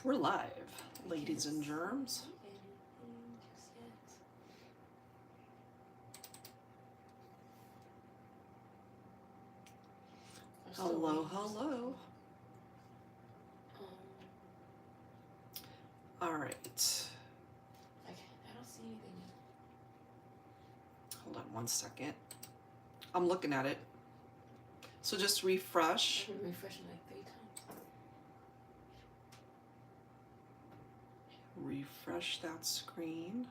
We're live, ladies and germs. Hello, hello. All right. I don't see anything. Hold on one second. I'm looking at it. So just refresh. I've been refreshing like 3 times. Refresh that screen.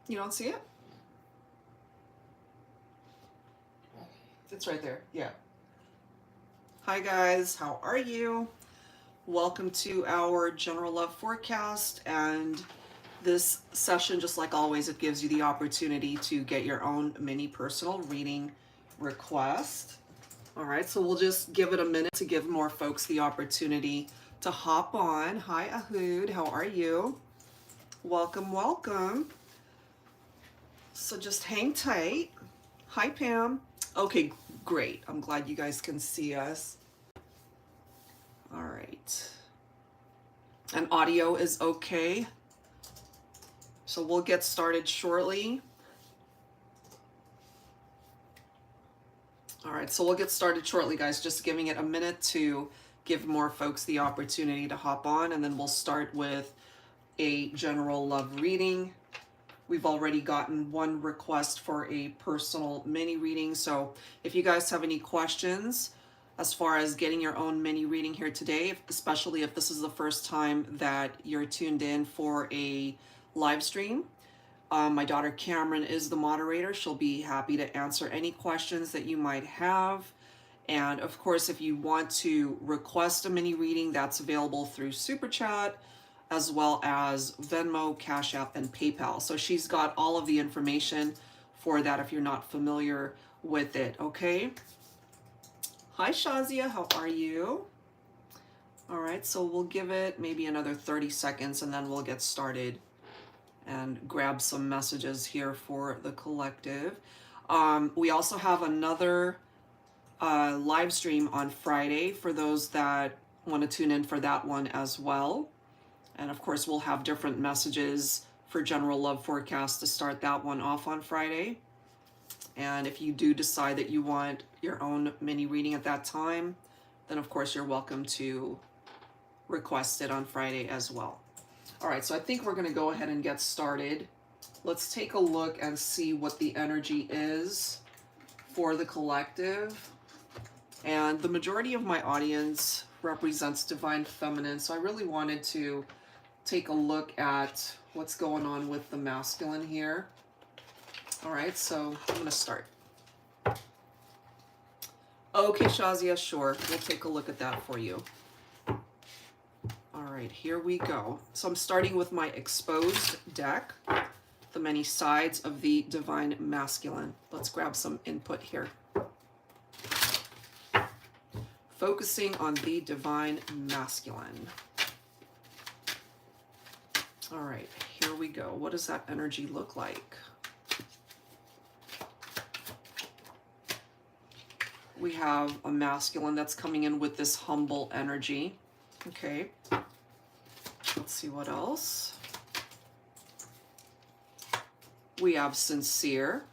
You don't see it? Okay. It's right there. Yeah. Hi guys, how are you? Welcome to our general love forecast, and this session, just like always, it gives you the opportunity to get your own mini personal reading request. All right, so we'll just give it a minute to give more folks the opportunity to hop on. Hi Ahood, how are you? Welcome, welcome. So just hang tight. Hi Pam. Okay, great. I'm glad you guys can see us. All right. And audio is okay. So we'll get started shortly. All right, so we'll get started shortly, guys. Just giving it a minute to give more folks the opportunity to hop on, and then we'll start with a general love reading. We've already gotten one request for a personal mini reading. So if you guys have any questions as far as getting your own mini reading here today, especially if this is the first time that you're tuned in for a live stream, my daughter Cameron is the moderator. She'll be happy to answer any questions that you might have. And of course, if you want to request a mini reading, that's available through Super Chat, as well as Venmo, Cash App, and PayPal. So she's got all of the information for that if you're not familiar with it, okay? Hi Shazia, how are you? All right, so we'll give it maybe another 30 seconds and then we'll get started and grab some messages here for the collective. We also have another live stream on Friday for those that want to tune in for that one as well. And of course, we'll have different messages for general love forecast to start that one off on Friday. And if you do decide that you want your own mini reading at that time, then of course you're welcome to request it on Friday as well. All right, so I think we're going to go ahead and get started. Let's take a look and see what the energy is for the collective. And the majority of my audience represents divine feminine, so I really wanted to take a look at what's going on with the masculine here. All right, so I'm going to start. Okay, Shazia, sure. We'll take a look at that for you. All right, here we go. So I'm starting with my exposed deck, the many sides of the divine masculine. Let's grab some input here. Focusing on the divine masculine. All right, here we go. What does that energy look like? We have a masculine that's coming in with this humble energy. Okay. Let's see what else. We have sincere.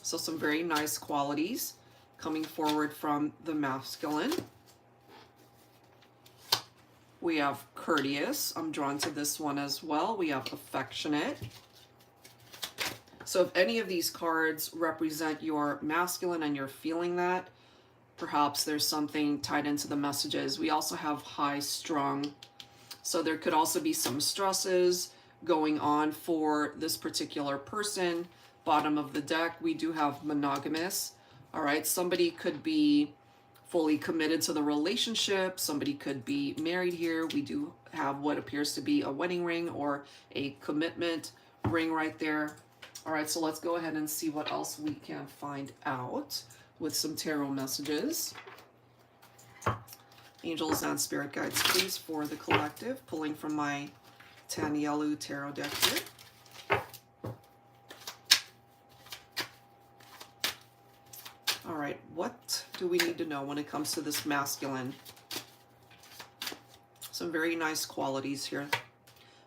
So some very nice qualities coming forward from the masculine. We have courteous. I'm drawn to this one as well. We have affectionate. So if any of these cards represent your masculine and you're feeling that, perhaps there's something tied into the messages. We also have high strung. So there could also be some stresses going on for this particular person. Bottom of the deck, we do have monogamous. All right, somebody could be fully committed to the relationship. Somebody could be married here. We do have what appears to be a wedding ring or a commitment ring right there. All right, so let's go ahead and see what else we can find out with some tarot messages. Angels and spirit guides, please, for the collective, pulling from my Tanielu tarot deck here. All right, what do we need to know when it comes to this masculine? Some very nice qualities here.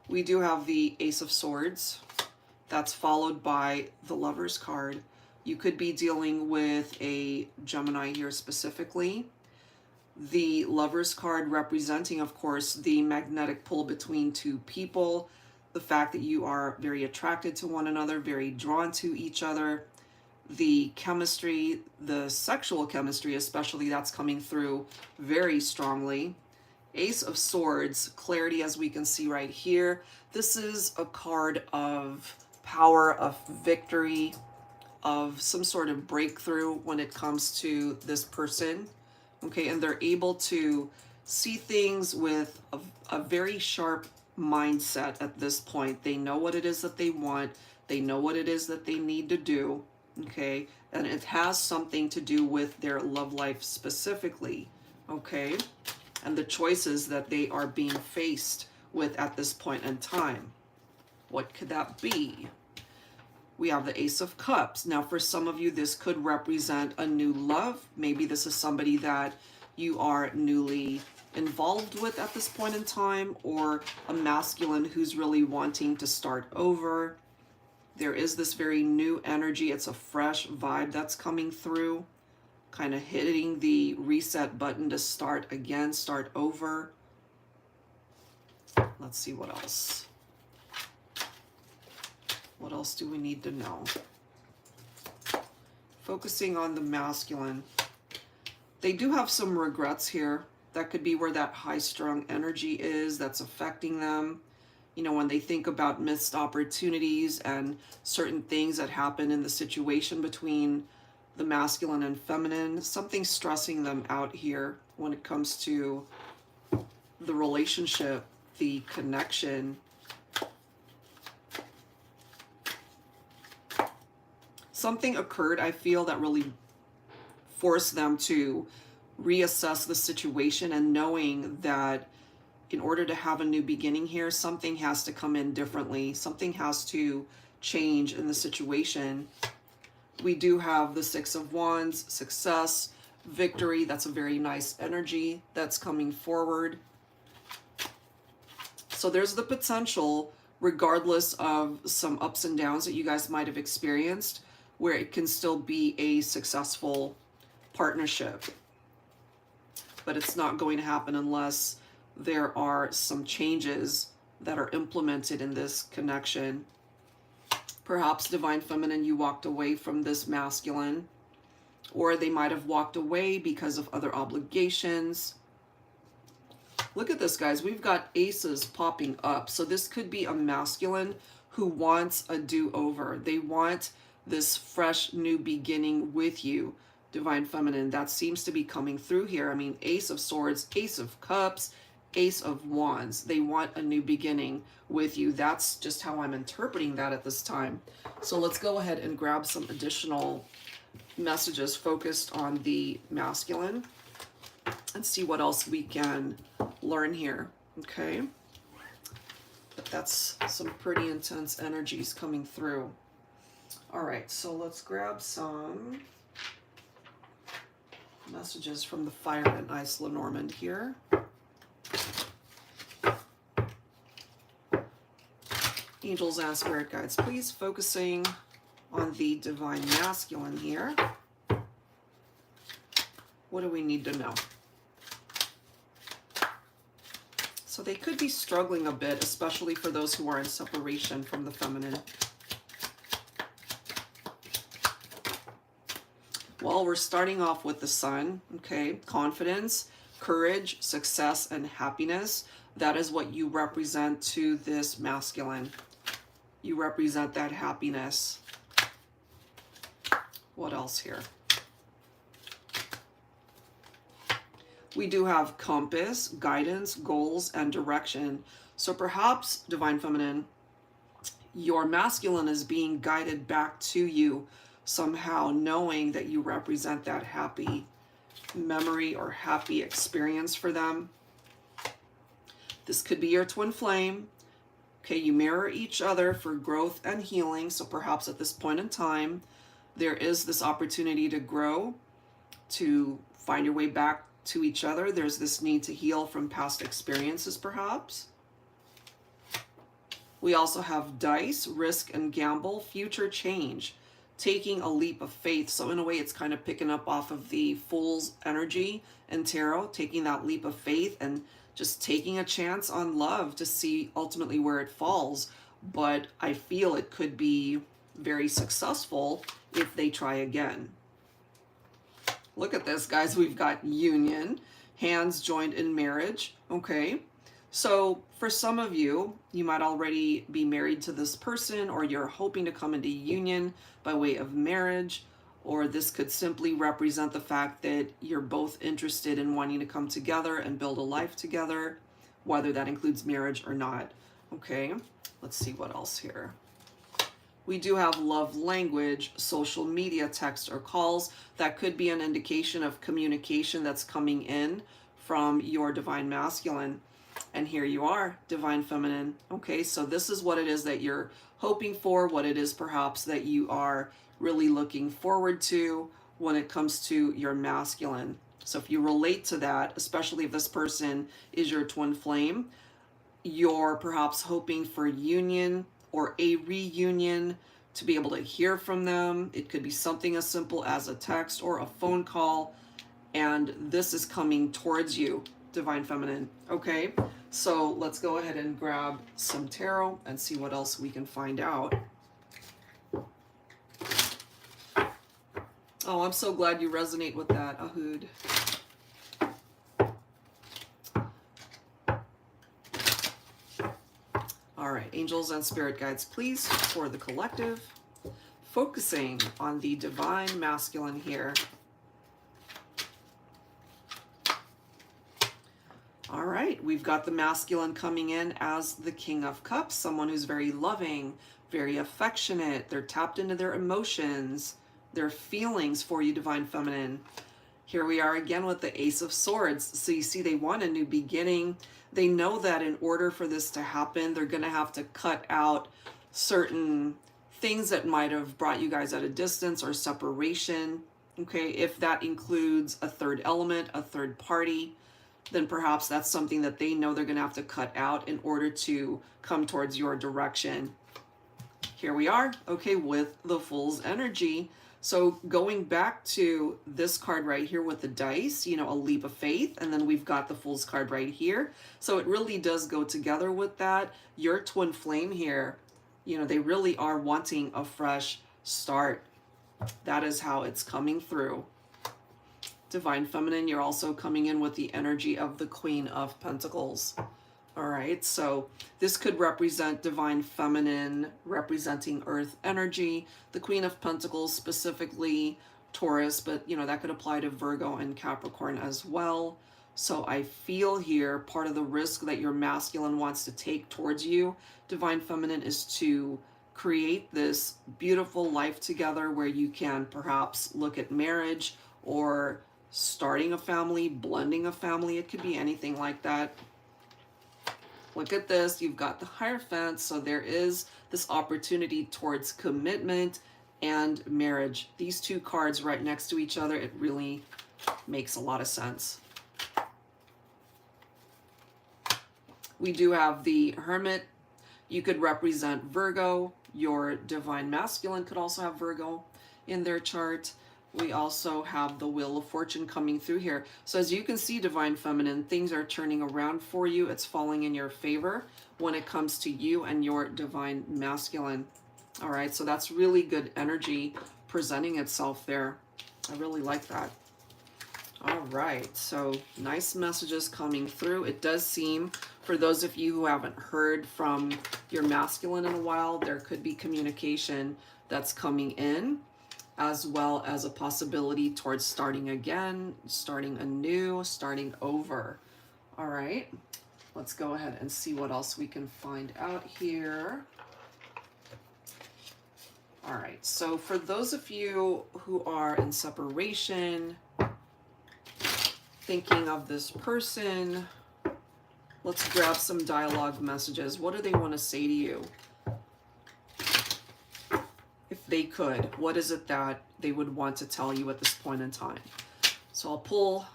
We do have the Ace of Swords. That's followed by the Lover's card. You could be dealing with a Gemini here specifically. The Lover's card representing, of course, the magnetic pull between two people, the fact that you are very attracted to one another, very drawn to each other, the chemistry, the sexual chemistry especially, that's coming through very strongly. Ace of Swords, clarity, as we can see right here. This is a card of power, of victory, of some sort of breakthrough when it comes to this person. Okay, and they're able to see things with a very sharp mindset at this point. They know what it is that they want. They know what it is that they need to do. Okay, and it has something to do with their love life specifically. Okay, and the choices that they are being faced with at this point in time. What could that be? We have the Ace of Cups. Now, for some of you, this could represent a new love. Maybe this is somebody that you are newly involved with at this point in time, or a masculine who's really wanting to start over. There is this very new energy. It's a fresh vibe that's coming through, kind of hitting the reset button to start again, start over. Let's see what else. What else do we need to know? Focusing on the masculine. They do have some regrets here. That could be where that high-strung energy is that's affecting them. You know, when they think about missed opportunities and certain things that happen in the situation between the masculine and feminine, something's stressing them out here when it comes to the relationship, the connection. Something occurred, I feel, that really forced them to reassess the situation, and knowing that in order to have a new beginning here, something has to come in differently. Something has to change in the situation. We do have the Six of Wands, success, victory. That's a very nice energy that's coming forward. So there's the potential, regardless of some ups and downs that you guys might have experienced, where it can still be a successful partnership. But it's not going to happen unless there are some changes that are implemented in this connection. Perhaps, Divine Feminine, you walked away from this masculine, or they might have walked away because of other obligations. Look at this, guys. We've got aces popping up. So this could be a masculine who wants a do-over. They want this fresh new beginning with you, Divine Feminine. That seems to be coming through here. I mean, Ace of Swords, Ace of Cups, Ace of Wands. They want a new beginning with you. That's just how I'm interpreting that at this time. So let's go ahead and grab some additional messages focused on the masculine and see what else we can learn here. Okay, but that's some pretty intense energies coming through. All right, so let's grab some messages from the Fire and Ice Lenormand here. Angels and Spirit Guides, please, focusing on the Divine Masculine here. What do we need to know? So they could be struggling a bit, especially for those who are in separation from the feminine. Well, we're starting off with the Sun, okay? Confidence, courage, success, and happiness. That is what you represent to this masculine. You represent that happiness. What else here? We do have compass, guidance, goals, and direction. So perhaps, Divine Feminine, your masculine is being guided back to you somehow, knowing that you represent that happy memory or happy experience for them. This could be your twin flame. Okay, you mirror each other for growth and healing. So perhaps at this point in time, there is this opportunity to grow to find your way back to each other. There's this need to heal from past experiences, perhaps. We also have dice, risk and gamble, future change, taking a leap of faith. So in a way, it's kind of picking up off of the Fool's energy and tarot, taking that leap of faith and just taking a chance on love to see ultimately where it falls. But I feel it could be very successful if they try again. Look at this, guys. We've got union, hands joined in marriage. Okay. So for some of you, you might already be married to this person, or you're hoping to come into union by way of marriage, or this could simply represent the fact that you're both interested in wanting to come together and build a life together, whether that includes marriage or not. Okay, let's see what else here. We do have love language, social media, text or calls. That could be an indication of communication that's coming in from your divine masculine. And here you are, divine feminine. Okay, so this is what it is that you're hoping for, what it is perhaps that you are really looking forward to when it comes to your masculine. So if you relate to that, especially if this person is your twin flame, you're perhaps hoping for union or a reunion, to be able to hear from them. It could be something as simple as a text or a phone call, and this is coming towards you, divine feminine. Okay, so let's go ahead and grab some tarot and see what else we can find out. Oh, I'm so glad you resonate with that, Ahud. All right, angels and spirit guides, please, for the collective, focusing on the divine masculine here. All right, we've got the masculine coming in as the King of Cups, someone who's very loving, very affectionate. They're tapped into their emotions, their feelings for you, divine feminine. Here we are again with the Ace of Swords. So you see, they want a new beginning. They know that in order for this to happen, they're going to have to cut out certain things that might have brought you guys at a distance or separation. Okay, if that includes a third element, a third party, then perhaps that's something that they know they're going to have to cut out in order to come towards your direction. Here we are, okay, with the Fool's energy. So going back to this card right here with the dice, you know, a leap of faith, and then we've got the Fool's card right here. So it really does go together with that. Your twin flame here, you know, they really are wanting a fresh start. That is how it's coming through. Divine feminine, you're also coming in with the energy of the Queen of Pentacles. All right, so this could represent divine feminine representing earth energy, the Queen of Pentacles specifically Taurus, but you know, that could apply to Virgo and Capricorn as well. So I feel here part of the risk that your masculine wants to take towards you, divine feminine, is to create this beautiful life together where you can perhaps look at marriage or starting a family, blending a family. It could be anything like that. Look at this, you've got the Hierophant, so there is this opportunity towards commitment and marriage. These two cards right next to each other, it really makes a lot of sense. We do have the Hermit. You could represent Virgo. Your divine masculine could also have Virgo in their chart. We also have the Wheel of Fortune coming through here. So as you can see, divine feminine, things are turning around for you. It's falling in your favor when it comes to you and your divine masculine. All right, so that's really good energy presenting itself there. I really like that. All right, so nice messages coming through. It does seem, for those of you who haven't heard from your masculine in a while, there could be communication that's coming in, as well as a possibility towards starting again, starting anew, starting over. All right, let's go ahead and see what else we can find out here. All right, so for those of you who are in separation, thinking of this person, let's grab some dialogue messages. What do they want to say to you? If they could, what is it that they would want to tell you at this point in time? So I'll pull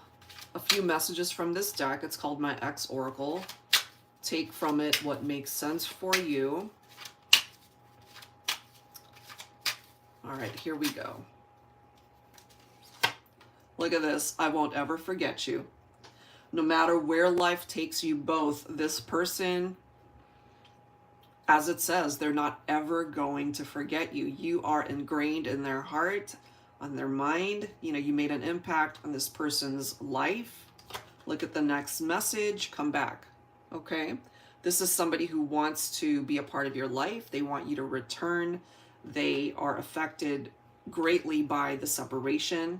a few messages from this deck. It's called my X Oracle. Take from it what makes sense for you. All right, here we go. Look at this. I won't ever forget you. No matter where life takes you both, this person, as it says, they're not ever going to forget you. You are ingrained in their heart, on their mind. You know, you made an impact on this person's life. Look at the next message. Come back. Okay? This is somebody who wants to be a part of your life. They want you to return. They are affected greatly by the separation.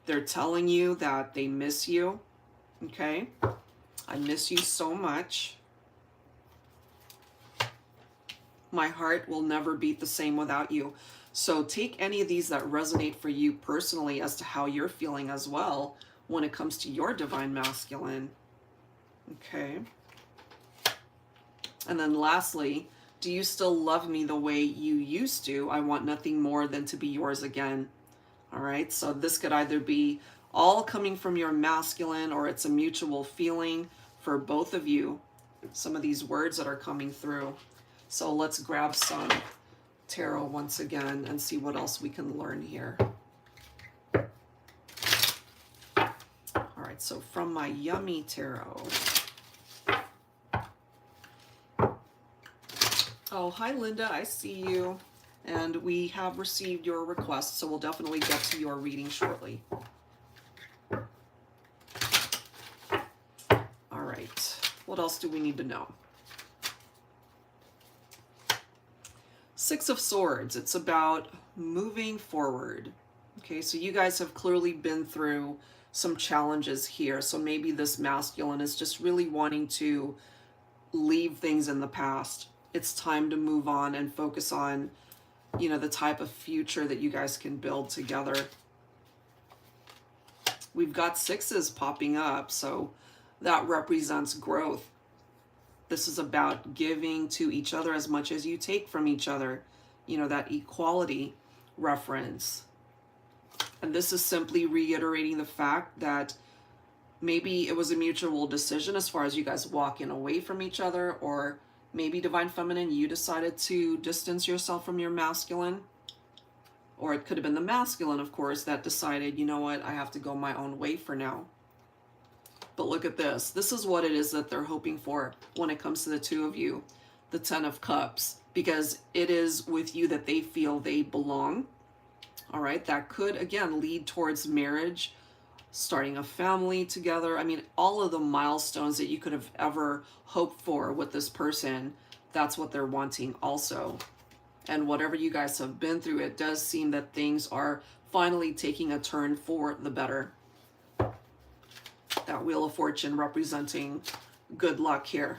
They're telling you that they miss you. Okay? I miss you so much. My heart will never beat the same without you. So take any of these that resonate for you personally as to how you're feeling as well when it comes to your divine masculine. Okay. And then lastly, do you still love me the way you used to? I want nothing more than to be yours again. All right. So this could either be all coming from your masculine, or it's a mutual feeling for both of you. Some of these words that are coming through. So let's grab some tarot once again and see what else we can learn here. All right, so from my Yummy Tarot. Oh, hi Linda, I see you. And we have received your request, so we'll definitely get to your reading shortly. All right, what else do we need to know? Six of Swords, it's about moving forward. Okay, so you guys have clearly been through some challenges here. So maybe this masculine is just really wanting to leave things in the past. It's time to move on and focus on, you know, the type of future that you guys can build together. We've got sixes popping up, so that represents growth. This is about giving to each other as much as you take from each other. You know, that equality reference. And this is simply reiterating the fact that maybe it was a mutual decision as far as you guys walking away from each other, or maybe Divine Feminine, you decided to distance yourself from your masculine. Or it could have been the masculine, of course, that decided, you know what, I have to go my own way for now. But look at this. This is what it is that they're hoping for when it comes to the two of you. The Ten of Cups. Because it is with you that they feel they belong. All right. That could, again, lead towards marriage, starting a family together. I mean, all of the milestones that you could have ever hoped for with this person, that's what they're wanting also. And whatever you guys have been through, it does seem that things are finally taking a turn for the better. That Wheel of Fortune representing good luck here.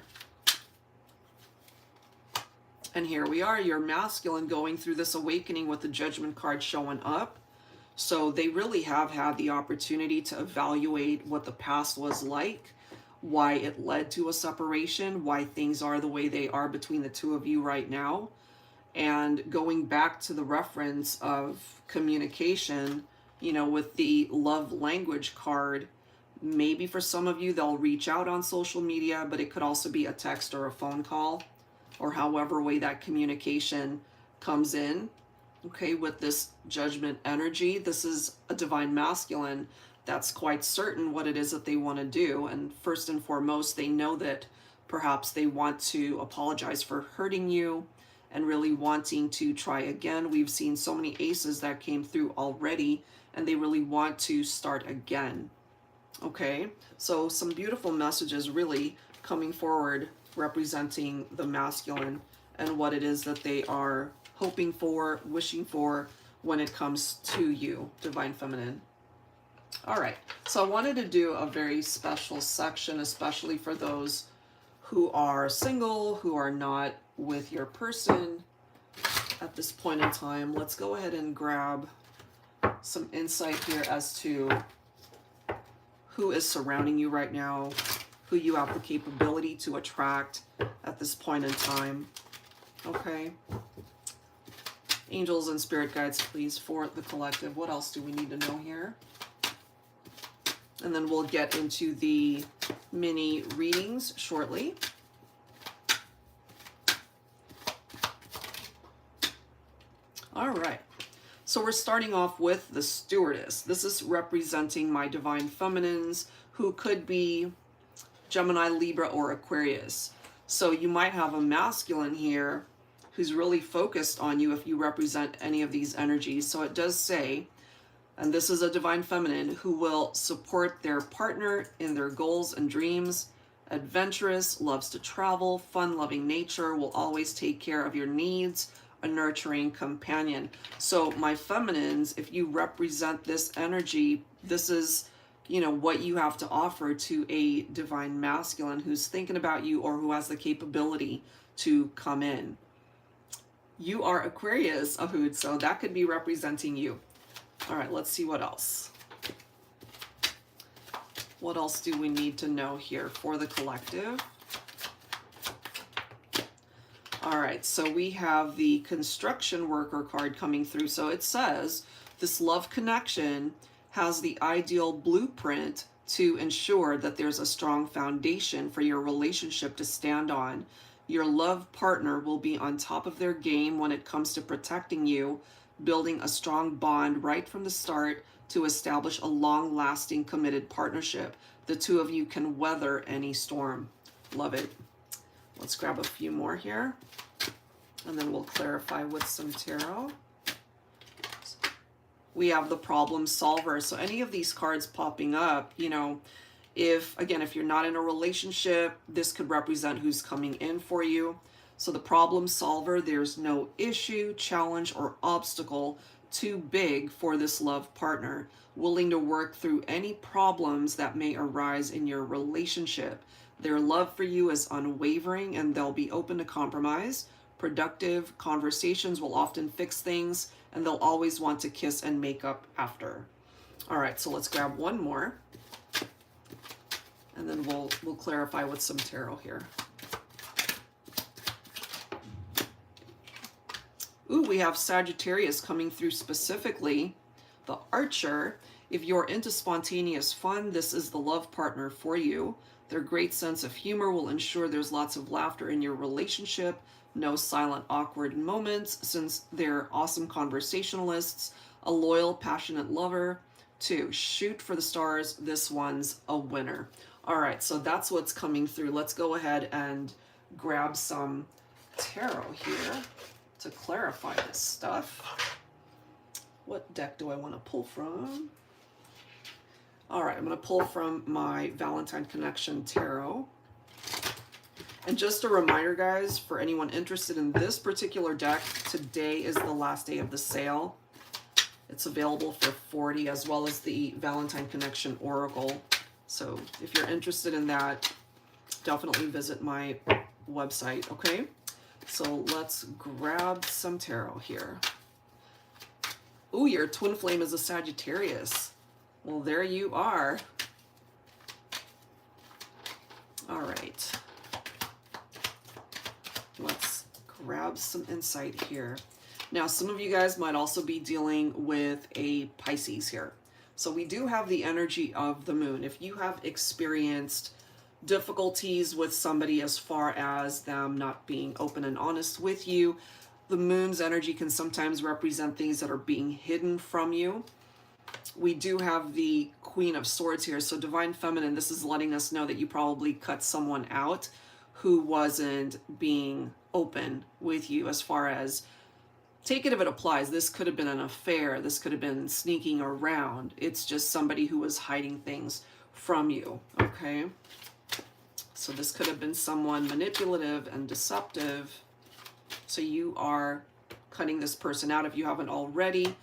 And here we are, your masculine going through this awakening with the Judgment card showing up. So they really have had the opportunity to evaluate what the past was like, why it led to a separation, why things are the way they are between the two of you right now. And going back to the reference of communication, you know, with the love language card, maybe for some of you, they'll reach out on social media, but it could also be a text or a phone call, or however way that communication comes in. Okay, with this Judgment energy, this is a divine masculine that's quite certain what it is that they want to do. And first and foremost, they know that perhaps they want to apologize for hurting you and really wanting to try again. We've seen so many aces that came through already, and they really want to start again. Okay, so some beautiful messages really coming forward representing the masculine and what it is that they are hoping for, wishing for when it comes to you, Divine Feminine. All right, so I wanted to do a very special section, especially for those who are single, who are not with your person at this point in time. Let's go ahead and grab some insight here as to who is surrounding you right now, who you have the capability to attract at this point in time. Okay. Angels and spirit guides, please, for the collective. What else do we need to know here? And then we'll get into the mini readings shortly. All right. So we're starting off with the Stewardess. This is representing my divine feminines who could be Gemini, Libra, or Aquarius. So you might have a masculine here who's really focused on you if you represent any of these energies. So it does say, and this is a divine feminine who will support their partner in their goals and dreams, adventurous, loves to travel, fun-loving nature, will always take care of your needs, a nurturing companion. So my feminines, if you represent this energy, this is, you know, what you have to offer to a divine masculine who's thinking about you or who has the capability to come in. You are Aquarius, Ahud, so that could be representing you. All right, let's see what else. What else do we need to know here for the collective? All right, so we have the construction worker card coming through. So it says this love connection has the ideal blueprint to ensure that there's a strong foundation for your relationship to stand on. Your love partner will be on top of their game when it comes to protecting you, building a strong bond right from the start to establish a long-lasting committed partnership. The two of you can weather any storm. Love it. Let's grab a few more here, and then we'll clarify with some tarot. We have the problem solver. So any of these cards popping up, you know, if you're not in a relationship, this could represent who's coming in for you. So the problem solver, there's no issue, challenge, or obstacle too big for this love partner, willing to work through any problems that may arise in your relationship. Their love for you is unwavering and they'll be open to compromise. Productive conversations will often fix things and they'll always want to kiss and make up after. All right, so let's grab one more and then we'll clarify with some tarot here. Ooh, we have Sagittarius coming through specifically. The Archer. If you're into spontaneous fun, this is the love partner for you. Their great sense of humor will ensure there's lots of laughter in your relationship. No silent, awkward moments since they're awesome conversationalists. A loyal, passionate lover. 2, shoot for the stars. This one's a winner. All right, so that's what's coming through. Let's go ahead and grab some tarot here to clarify this stuff. What deck do I want to pull from? All right, I'm going to pull from my Valentine Connection Tarot. And just a reminder, guys, for anyone interested in this particular deck, today is the last day of the sale. It's available for $40, as well as the Valentine Connection Oracle. So if you're interested in that, definitely visit my website, okay? So let's grab some tarot here. Ooh, your twin flame is a Sagittarius. Well, there you are. All right. Let's grab some insight here. Now, some of you guys might also be dealing with a Pisces here. So we do have the energy of the moon. If you have experienced difficulties with somebody as far as them not being open and honest with you, the moon's energy can sometimes represent things that are being hidden from you. We do have the Queen of Swords here. So Divine Feminine, this is letting us know that you probably cut someone out who wasn't being open with you as far as, take it if it applies. This could have been an affair. This could have been sneaking around. It's just somebody who was hiding things from you, okay? So this could have been someone manipulative and deceptive. So you are cutting this person out if you haven't already.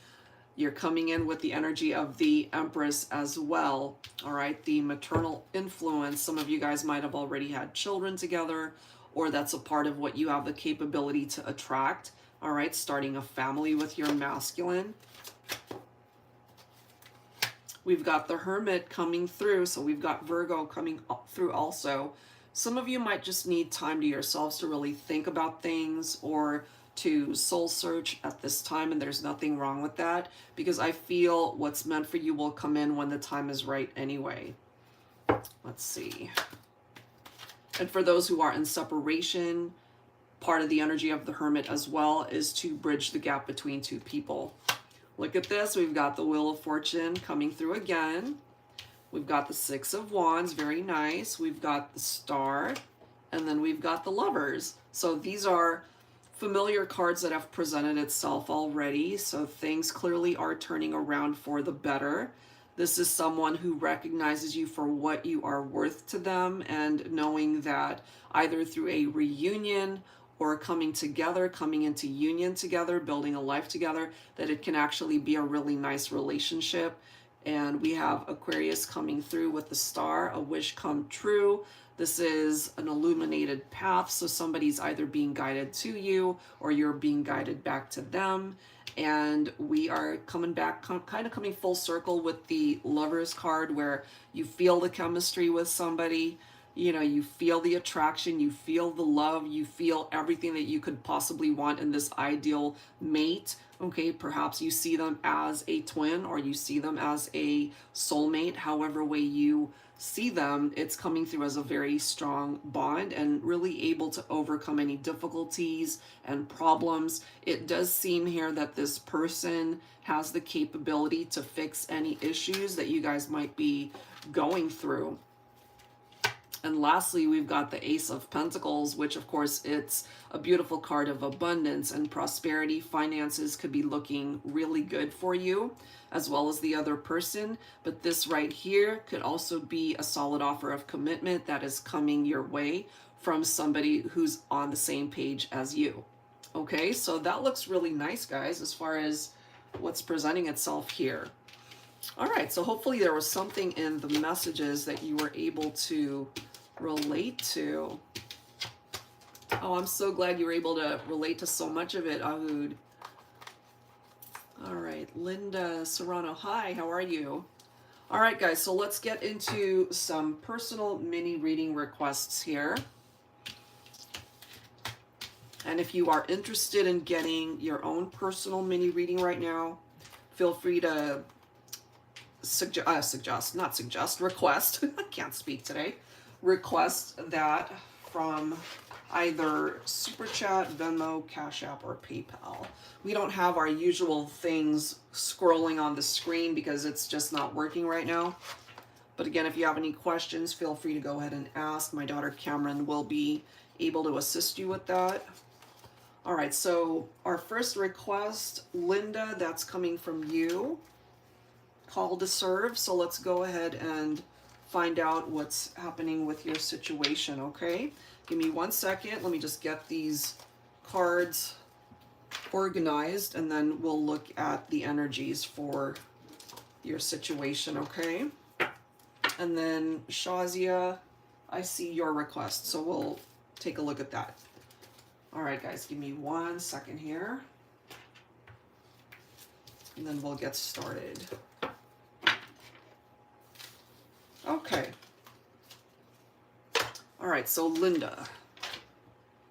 You're coming in with the energy of the Empress as well, all right? The maternal influence. Some of you guys might have already had children together, or that's a part of what you have the capability to attract, all right? Starting a family with your masculine. We've got the Hermit coming through, so we've got Virgo coming through also. Some of you might just need time to yourselves to really think about things or to soul search at this time, and there's nothing wrong with that, because I feel what's meant for you will come in when the time is right anyway. Let's see. And for those who are in separation, part of the energy of the Hermit as well is to bridge the gap between two people. Look at this. We've got the Wheel of Fortune coming through again. We've got the Six of Wands. Very nice. We've got the Star. And then we've got the Lovers. So these are familiar cards that have presented itself already. So things clearly are turning around for the better. This is someone who recognizes you for what you are worth to them, and knowing that either through a reunion or coming together, coming into union together, building a life together, that it can actually be a really nice relationship. And we have Aquarius coming through with the Star, a wish come true. This is an illuminated path, so somebody's either being guided to you or you're being guided back to them. And we are coming back, kind of coming full circle with the Lovers card, where you feel the chemistry with somebody, you know, you feel the attraction, you feel the love, you feel everything that you could possibly want in this ideal mate. Okay, perhaps you see them as a twin, or you see them as a soulmate. However way you see them, it's coming through as a very strong bond and really able to overcome any difficulties and problems. It does seem here that this person has the capability to fix any issues that you guys might be going through. And lastly, we've got the Ace of Pentacles, which of course it's a beautiful card of abundance and prosperity. Finances could be looking really good for you, as well as the other person. But this right here could also be a solid offer of commitment that is coming your way from somebody who's on the same page as you. Okay, so that looks really nice, guys, as far as what's presenting itself here. All right, so hopefully there was something in the messages that you were able to relate to. Oh, I'm so glad you were able to relate to so much of it, Ahud. All right, Linda Serrano, hi, how are you? All right, guys, so let's get into some personal mini reading requests here. And if you are interested in getting your own personal mini reading right now, feel free to request, I can't speak today, request that from either Super Chat, Venmo, Cash App, or PayPal. We don't have our usual things scrolling on the screen because it's just not working right now. But again, if you have any questions, feel free to go ahead and ask. My daughter Cameron will be able to assist you with that. All right, so our first request, Linda, that's coming from you. Call to serve. So let's go ahead and find out what's happening with your situation, okay? Give me 1 second. Let me just get these cards organized, and then we'll look at the energies for your situation, okay? And then Shazia, I see your request, so we'll take a look at that. All right, guys, give me 1 second here, and then we'll get started. Okay. All right, so Linda,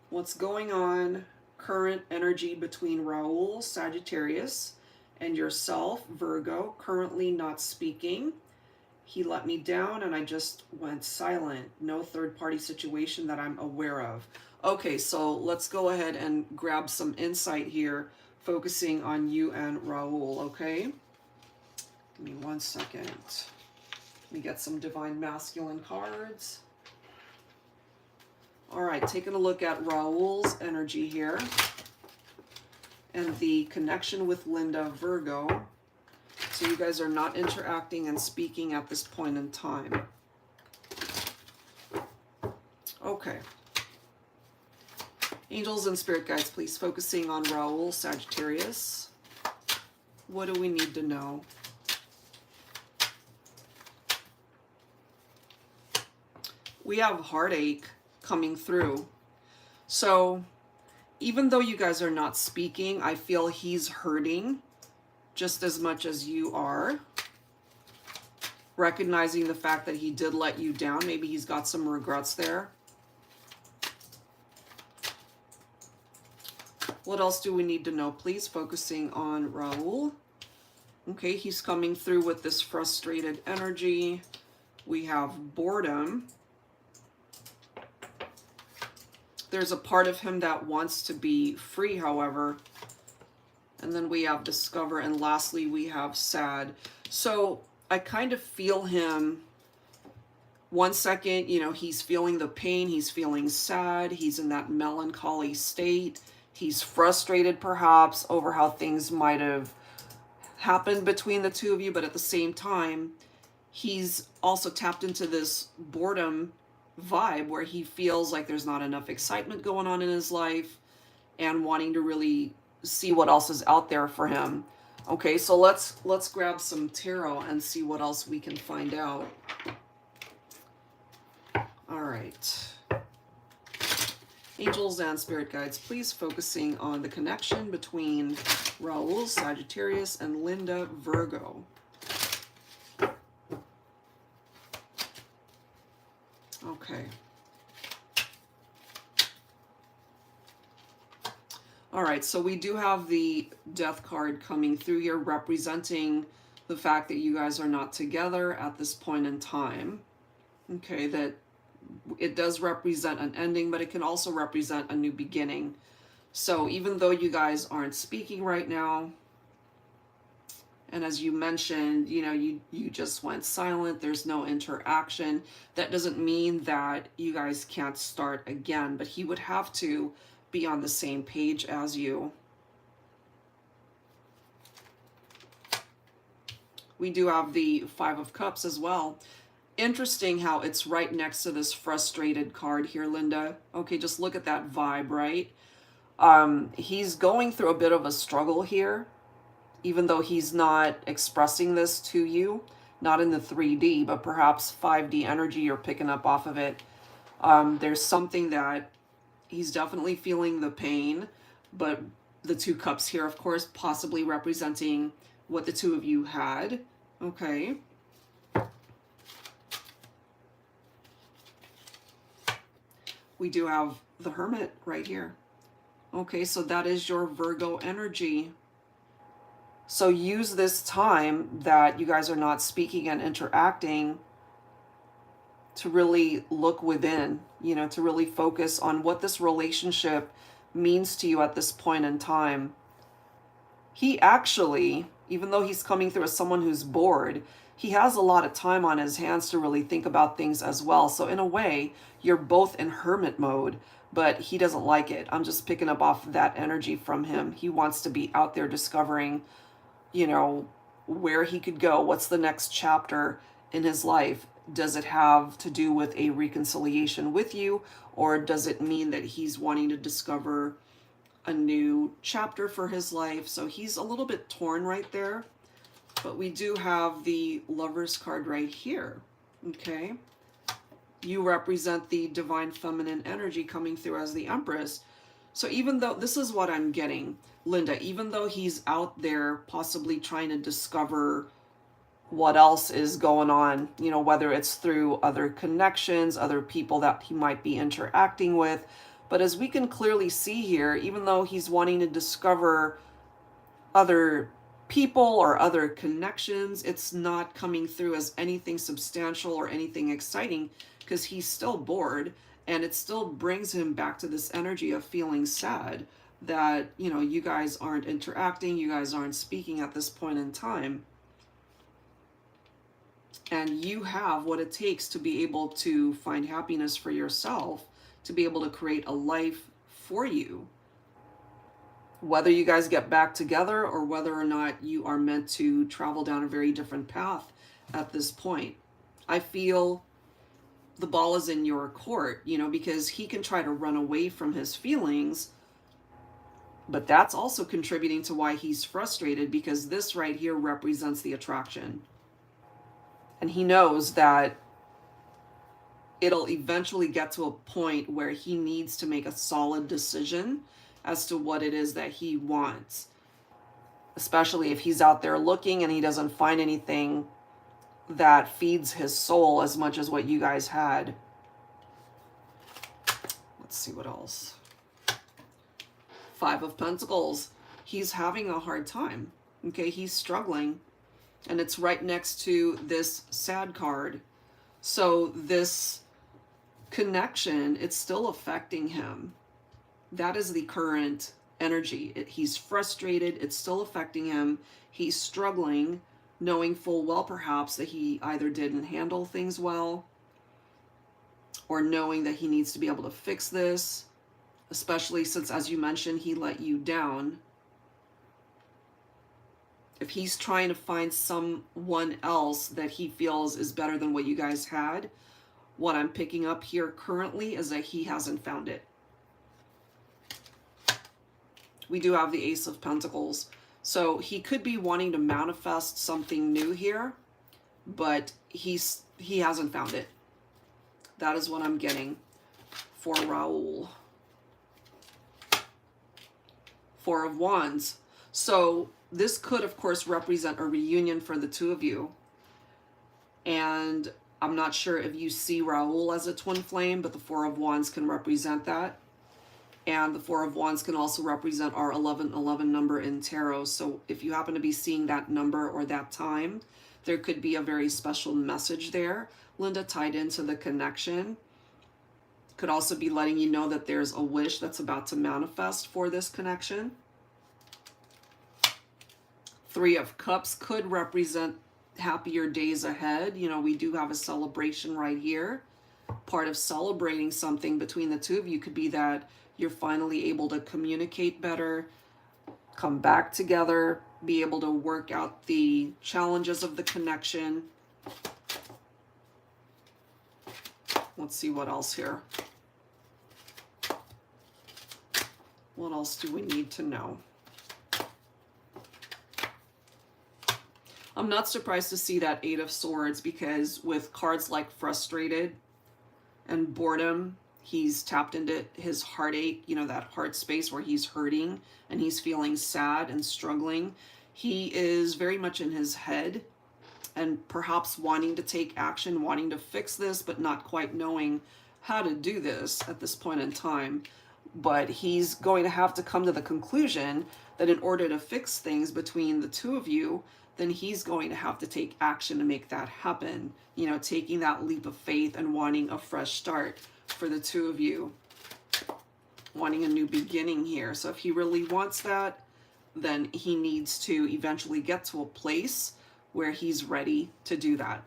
what's going on? Current energy between Raul, Sagittarius, and yourself, Virgo, currently not speaking. He let me down and I just went silent. No third-party situation that I'm aware of. Okay, so let's go ahead and grab some insight here, focusing on you and Raul, okay? Give me 1 second. Let me get some Divine Masculine cards. All right, taking a look at Raul's energy here and the connection with Linda, Virgo. So you guys are not interacting and speaking at this point in time. Okay. Angels and spirit guides, please, focusing on Raul, Sagittarius. What do we need to know? We have heartache coming through. So even though you guys are not speaking, I feel he's hurting just as much as you are. Recognizing the fact that he did let you down. Maybe he's got some regrets there. What else do we need to know, please? Focusing on Raul. Okay, he's coming through with this frustrated energy. We have boredom. There's a part of him that wants to be free, however. And then we have discover, and lastly we have sad. So I kind of feel him. One second, you know, he's feeling the pain, he's feeling sad, he's in that melancholy state. He's frustrated perhaps over how things might have happened between the two of you, but at the same time, he's also tapped into this boredom vibe where he feels like there's not enough excitement going on in his life and wanting to really see what else is out there for him. Okay, so let's grab some tarot and see what else we can find out. All right. Angels and spirit guides, please focusing on the connection between Raul, Sagittarius, and Linda, Virgo. Okay. All right, so we do have the Death card coming through here, representing the fact that you guys are not together at this point in time. Okay, that it does represent an ending, but it can also represent a new beginning. So even though you guys aren't speaking right now, and as you mentioned, you know, you just went silent, there's no interaction, that doesn't mean that you guys can't start again, but he would have to be on the same page as you. We do have the Five of Cups as well. Interesting how it's right next to this frustrated card here, Linda. Okay, just look at that vibe, right? He's going through a bit of a struggle here, even though he's not expressing this to you, not in the 3D, but perhaps 5D energy you're picking up off of it. There's something that he's definitely feeling the pain, but the Two Cups here, of course, possibly representing what the two of you had. Okay. We do have the Hermit right here. Okay, so that is your Virgo energy. So use this time that you guys are not speaking and interacting to really look within, you know, to really focus on what this relationship means to you at this point in time. He actually, even though he's coming through as someone who's bored, he has a lot of time on his hands to really think about things as well. So in a way, you're both in hermit mode, but he doesn't like it. I'm just picking up off that energy from him. He wants to be out there discovering, you know, where he could go. What's the next chapter in his life? Does it have to do with a reconciliation with you, or does it mean that he's wanting to discover a new chapter for his life? So he's a little bit torn right there. But we do have the Lover's card right here. Okay. You represent the divine feminine energy coming through as the Empress. So even though, this is what I'm getting, Linda, even though he's out there possibly trying to discover what else is going on, you know, whether it's through other connections, other people that he might be interacting with. But as we can clearly see here, even though he's wanting to discover other people or other connections, it's not coming through as anything substantial or anything exciting, because he's still bored, and it still brings him back to this energy of feeling sad that, you know, you guys aren't interacting, you guys aren't speaking at this point in time. And you have what it takes to be able to find happiness for yourself, to be able to create a life for you. Whether you guys get back together or whether or not you are meant to travel down a very different path at this point. I feel the ball is in your court, you know, because he can try to run away from his feelings, but that's also contributing to why he's frustrated, because this right here represents the attraction. And he knows that it'll eventually get to a point where he needs to make a solid decision as to what it is that he wants. Especially if he's out there looking and he doesn't find anything that feeds his soul as much as what you guys had. Let's see what else. Five of Pentacles. He's having a hard time. Okay, he's struggling. And it's right next to this sad card. So this connection, it's still affecting him. That is the current energy. He's frustrated. It's still affecting him. He's struggling, knowing full well perhaps that he either didn't handle things well, or knowing that he needs to be able to fix this, especially since, as you mentioned, he let you down. If he's trying to find someone else that he feels is better than what you guys had, what I'm picking up here currently is that he hasn't found it. We do have the Ace of Pentacles. So he could be wanting to manifest something new here, but he hasn't found it. That is what I'm getting for Raul. Four of Wands. So this could, of course, represent a reunion for the two of you. And I'm not sure if you see Raul as a twin flame, but the Four of Wands can represent that. And the Four of Wands can also represent our 1111 number in tarot. So if you happen to be seeing that number or that time, there could be a very special message there, Linda, tied into the connection. Could also be letting you know that there's a wish that's about to manifest for this connection. Three of Cups could represent happier days ahead. You know, we do have a celebration right here. Part of celebrating something between the two of you could be that you're finally able to communicate better, come back together, be able to work out the challenges of the connection. Let's see what else here. What else do we need to know? I'm not surprised to see that Eight of Swords, because with cards like frustrated and boredom, he's tapped into his heartache, you know, that heart space where he's hurting and he's feeling sad and struggling. He is very much in his head and perhaps wanting to take action, wanting to fix this, but not quite knowing how to do this at this point in time. But he's going to have to come to the conclusion that in order to fix things between the two of you, then he's going to have to take action to make that happen. You know, taking that leap of faith and wanting a fresh start for the two of you. Wanting a new beginning here. So if he really wants that, then he needs to eventually get to a place where he's ready to do that.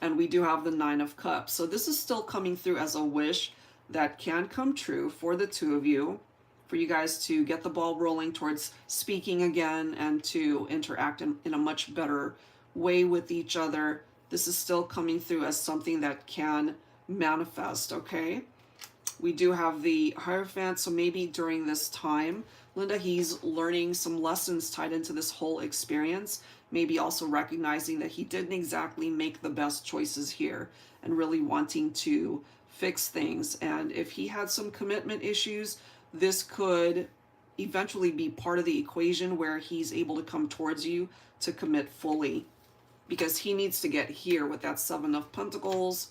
And we do have the Nine of Cups. So this is still coming through as a wish that can come true for the two of you, for you guys to get the ball rolling towards speaking again and to interact in a much better way with each other. This is still coming through as something that can manifest, okay? We do have the Hierophant, so maybe during this time, Linda, he's learning some lessons tied into this whole experience, maybe also recognizing that he didn't exactly make the best choices here and really wanting to fix things. And if he had some commitment issues, this could eventually be part of the equation where he's able to come towards you to commit fully, because he needs to get here with that Seven of Pentacles,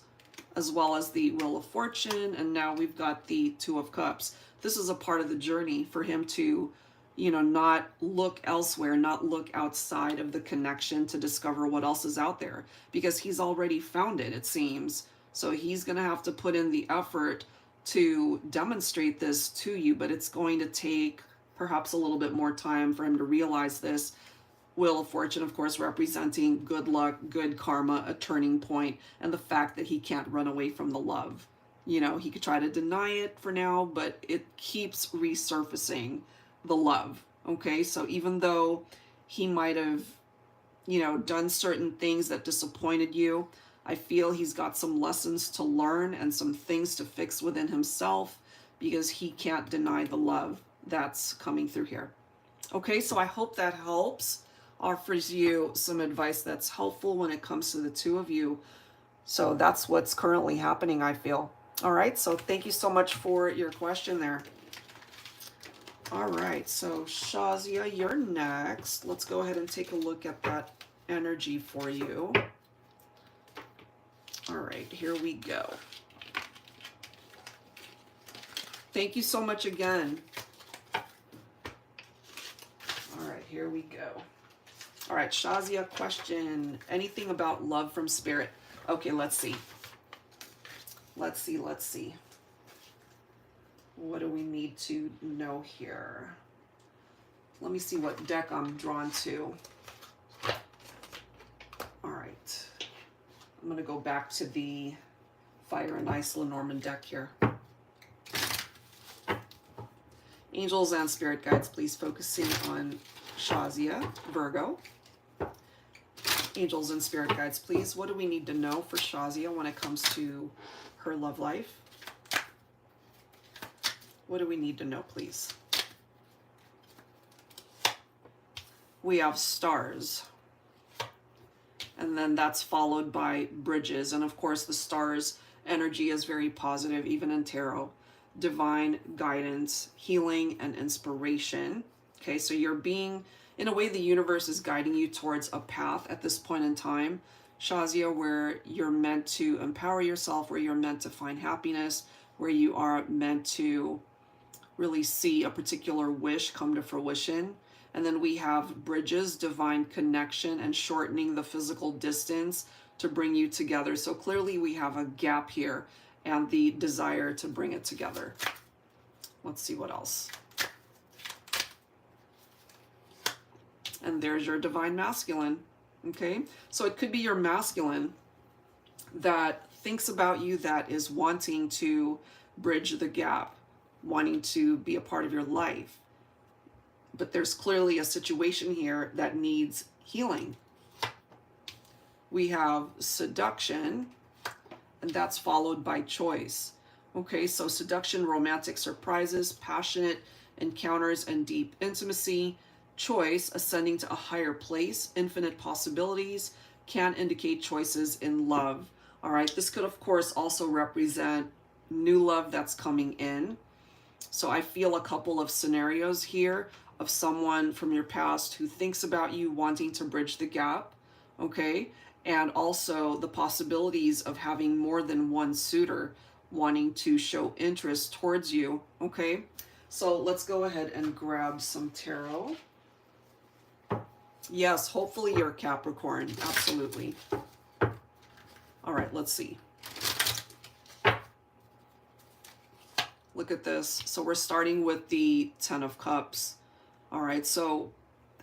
as well as the Wheel of Fortune, and now we've got the Two of Cups. This is a part of the journey for him to, you know, not look elsewhere, not look outside of the connection to discover what else is out there, because he's already found it, it seems. So he's going to have to put in the effort to demonstrate this to you, but it's going to take perhaps a little bit more time for him to realize this. Wheel of Fortune, of course, representing good luck, good karma, a turning point, and the fact that he can't run away from the love. You know, he could try to deny it for now, but it keeps resurfacing, the love. Okay, so even though he might have, you know, done certain things that disappointed you, I feel he's got some lessons to learn and some things to fix within himself, because he can't deny the love that's coming through here. Okay, so I hope that helps, offers you some advice that's helpful when it comes to the two of you. So that's what's currently happening, I feel. All right, so thank you so much for your question there. All right, so Shazia, you're next. Let's go ahead and take a look at that energy for you. All right, here we go. Thank you so much again here we go. All right, Shazia question. Anything about love from spirit? Okay, let's see. Let's see, let's see. What do we need to know here? Let me see what deck I'm drawn to. All right. I'm going to go back to the Fire and Ice Lenormand deck here. Angels and spirit guides, please focusing on Shazia, Virgo. Angels and spirit guides, please. What do we need to know for Shazia when it comes to her love life? What do we need to know, please? We have stars. And then that's followed by bridges. And of course, the stars energy is very positive, even in tarot. Divine guidance, healing, and inspiration. Okay, so you're being, in a way, the universe is guiding you towards a path at this point in time, Shazia, where you're meant to empower yourself, where you're meant to find happiness, where you are meant to really see a particular wish come to fruition. And then we have bridges, divine connection, and shortening the physical distance to bring you together. So clearly we have a gap here and the desire to bring it together. Let's see what else. And there's your divine masculine. Okay, so it could be your masculine that thinks about you, that is wanting to bridge the gap, wanting to be a part of your life. But there's clearly a situation here that needs healing. We have seduction, and that's followed by choice. Okay, so seduction, romantic surprises, passionate encounters, and deep intimacy. Choice, ascending to a higher place, infinite possibilities, can indicate choices in love. All right, this could, of course, also represent new love that's coming in. So I feel a couple of scenarios here of someone from your past who thinks about you, wanting to bridge the gap, okay? And also the possibilities of having more than one suitor wanting to show interest towards you, okay? So let's go ahead and grab some tarot. Yes, hopefully you're Capricorn, absolutely. All right, let's see. Look at this. So we're starting with the Ten of Cups. All right, so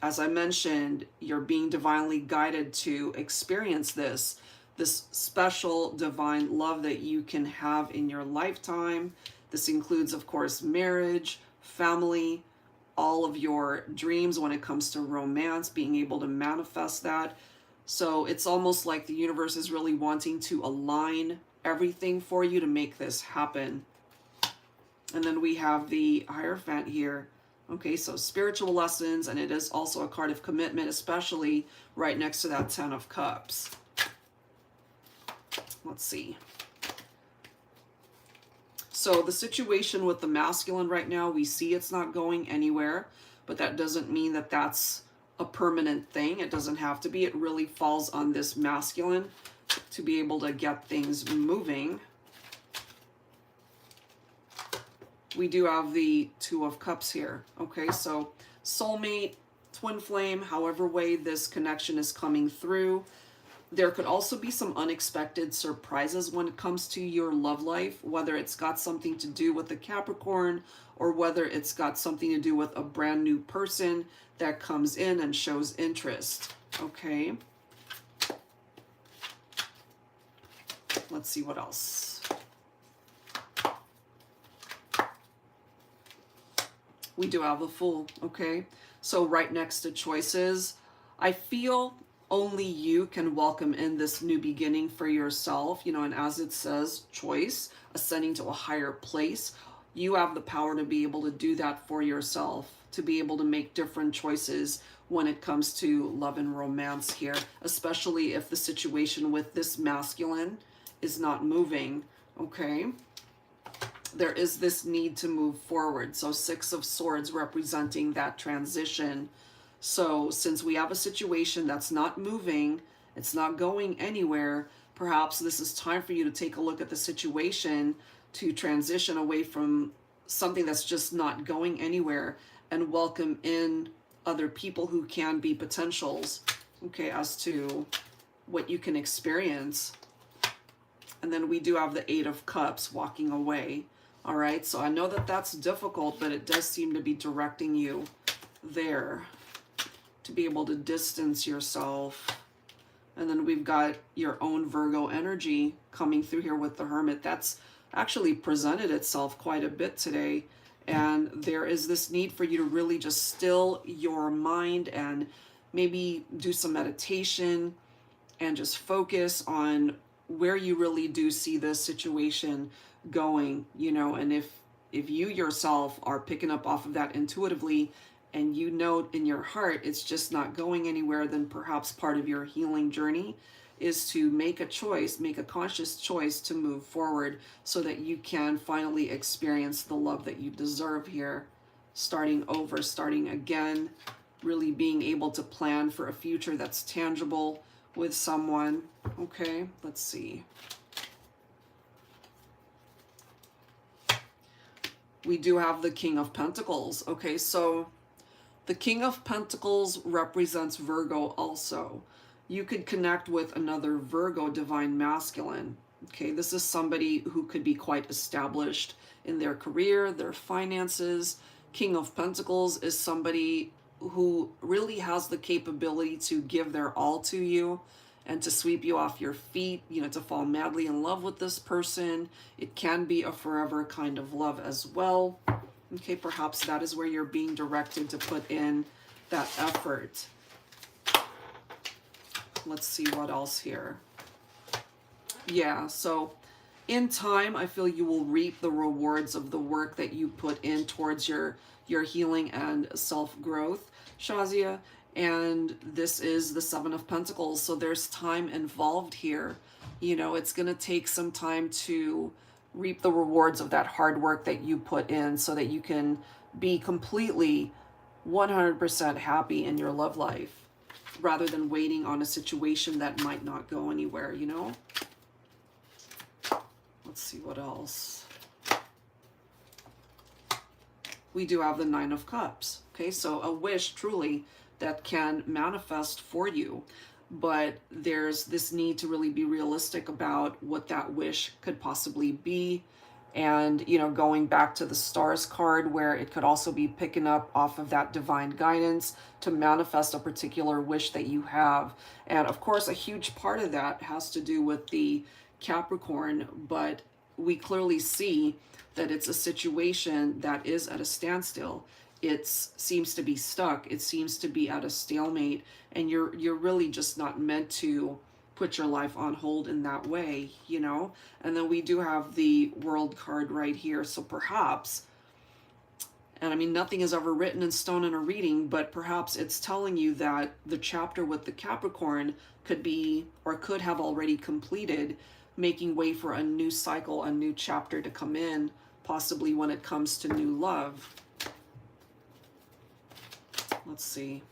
as I mentioned, you're being divinely guided to experience this special divine love that you can have in your lifetime. This includes, of course, marriage, family, all of your dreams when it comes to romance, being able to manifest that. So it's almost like the universe is really wanting to align everything for you to make this happen. And then we have the Hierophant here. Okay, so spiritual lessons, and it is also a card of commitment, especially right next to that Ten of Cups. Let's see. So the situation with the masculine right now, we see it's not going anywhere, but that doesn't mean that that's a permanent thing. It doesn't have to be. It really falls on this masculine to be able to get things moving. We do have the Two of Cups here. Okay, so soulmate, twin flame, however way this connection is coming through. There could also be some unexpected surprises when it comes to your love life, whether it's got something to do with the Capricorn or whether it's got something to do with a brand new person that comes in and shows interest. Okay. Let's see what else. We do have a Fool, okay? So right next to choices, I feel only you can welcome in this new beginning for yourself, you know, and as it says, choice, ascending to a higher place. You have the power to be able to do that for yourself, to be able to make different choices when it comes to love and romance here, especially if the situation with this masculine is not moving, okay? There is this need to move forward. So Six of Swords representing that transition. So since we have a situation that's not moving, it's not going anywhere, perhaps this is time for you to take a look at the situation to transition away from something that's just not going anywhere and welcome in other people who can be potentials, okay, as to what you can experience. And then we do have the Eight of Cups, walking away. All right, so I know that that's difficult, but it does seem to be directing you there to be able to distance yourself. And then we've got your own Virgo energy coming through here with the Hermit. That's actually presented itself quite a bit today. And there is this need for you to really just still your mind and maybe do some meditation and just focus on where you really do see this situation going, you know. And if you yourself are picking up off of that intuitively, and you know in your heart it's just not going anywhere, then perhaps part of your healing journey is to make a choice, make a conscious choice to move forward so that you can finally experience the love that you deserve here. Starting over, starting again, really being able to plan for a future that's tangible with someone. Okay, let's see. We do have the King of Pentacles. Okay, so the King of Pentacles represents Virgo also. You could connect with another Virgo divine masculine. Okay, this is somebody who could be quite established in their career, their finances. King of Pentacles is somebody who really has the capability to give their all to you and to sweep you off your feet, you know, to fall madly in love with this person. It can be a forever kind of love as well. Okay, perhaps that is where you're being directed to put in that effort. Let's see what else here. Yeah, so in time, I feel you will reap the rewards of the work that you put in towards your healing and self-growth, Shazia. And this is the Seven of Pentacles, so there's time involved here. You know, it's going to take some time to reap the rewards of that hard work that you put in so that you can be completely 100% happy in your love life rather than waiting on a situation that might not go anywhere, you know? Let's see what else. We do have the Nine of Cups. Okay, so a wish truly that can manifest for you. But there's this need to really be realistic about what that wish could possibly be. And, you know, going back to the Stars card, where it could also be picking up off of that divine guidance to manifest a particular wish that you have. And of course, a huge part of that has to do with the Capricorn, but we clearly see that it's a situation that is at a standstill. It seems to be stuck. It seems to be at a stalemate, and you're really just not meant to put your life on hold in that way, you know? And then we do have the World card right here. So perhaps, and I mean, nothing is ever written in stone in a reading, but perhaps it's telling you that the chapter with the Capricorn could be, or could have already completed, making way for a new cycle, a new chapter to come in, possibly when it comes to new love. Let's see.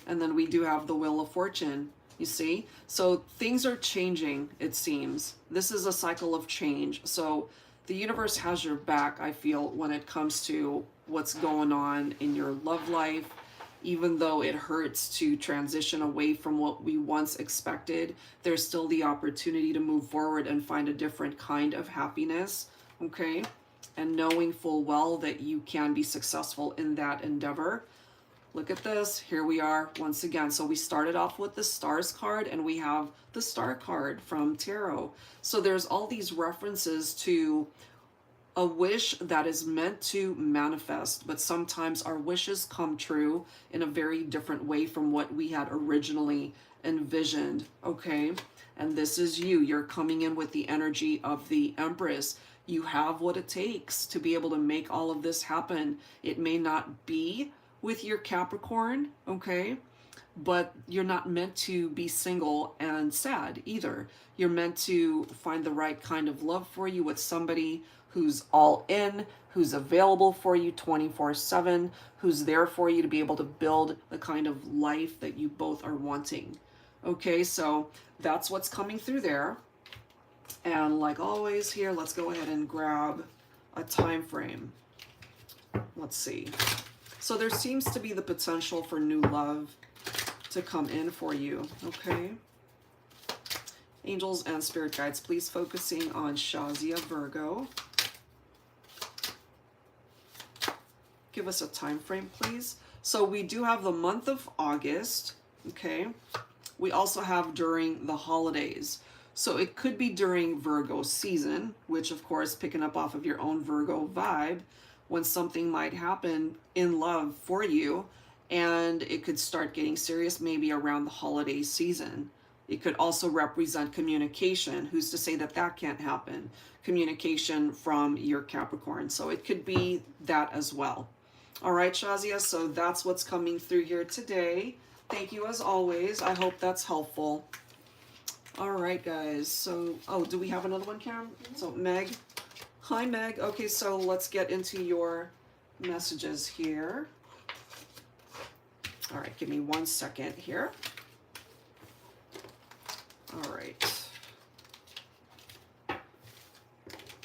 And then we do have the Wheel of Fortune, you see? So things are changing, it seems. This is a cycle of change. So the universe has your back, I feel, when it comes to what's going on in your love life. Even though it hurts to transition away from what we once expected, there's still the opportunity to move forward and find a different kind of happiness, okay? And knowing full well that you can be successful in that endeavor. Look at this. Here we are once again. So we started off with the Stars card, and we have the Star card from Tarot. So there's all these references to a wish that is meant to manifest, but sometimes our wishes come true in a very different way from what we had originally envisioned, okay? And this is you. You're coming in with the energy of the Empress. You have what it takes to be able to make all of this happen. It may not be with your Capricorn, okay? But you're not meant to be single and sad either. You're meant to find the right kind of love for you with somebody who's all in, who's available for you 24/7, who's there for you to be able to build the kind of life that you both are wanting. Okay, so that's what's coming through there. And like always here, let's go ahead and grab a time frame. Let's see. So there seems to be the potential for new love to come in for you, okay? Angels and spirit guides, please focusing on Shazia, Virgo. Give us a time frame, please. So we do have the month of August, okay? We also have during the holidays. So it could be during Virgo season, which of course, picking up off of your own Virgo vibe, when something might happen in love for you, and it could start getting serious maybe around the holiday season. It could also represent communication. Who's to say that that can't happen? Communication from your Capricorn. So it could be that as well. All right, Shazia, so that's what's coming through here today. Thank you as always. I hope that's helpful. All right, guys. So, oh, do we have another one, Karen? So, Meg. Hi, Meg. Okay, so let's get into your messages here. All right, give me 1 second here. All right.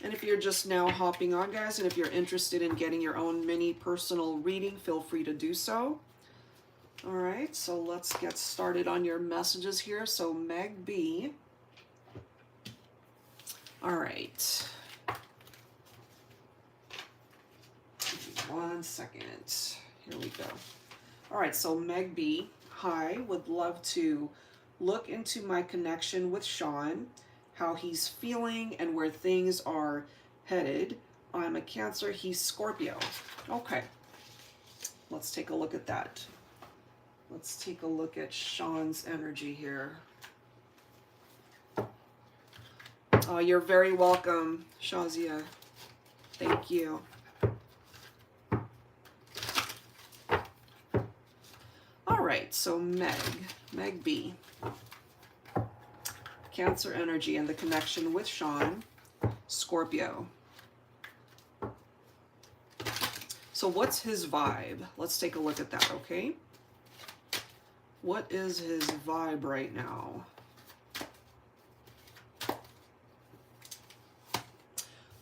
And if you're just now hopping on, guys, and if you're interested in getting your own mini personal reading, feel free to do so. All right, so let's get started on your messages here. So Meg B. All right. 1 second. Here we go. All right, so Meg B. Hi, would love to look into my connection with Sean, how he's feeling and where things are headed. I'm a Cancer, he's Scorpio. Okay, let's take a look at that. Let's take a look at Sean's energy here. Oh, you're very welcome, Shazia. Thank you. All right, so Meg B. Cancer energy and the connection with Sean, Scorpio. So what's his vibe? Let's take a look at that, okay? What is his vibe right now?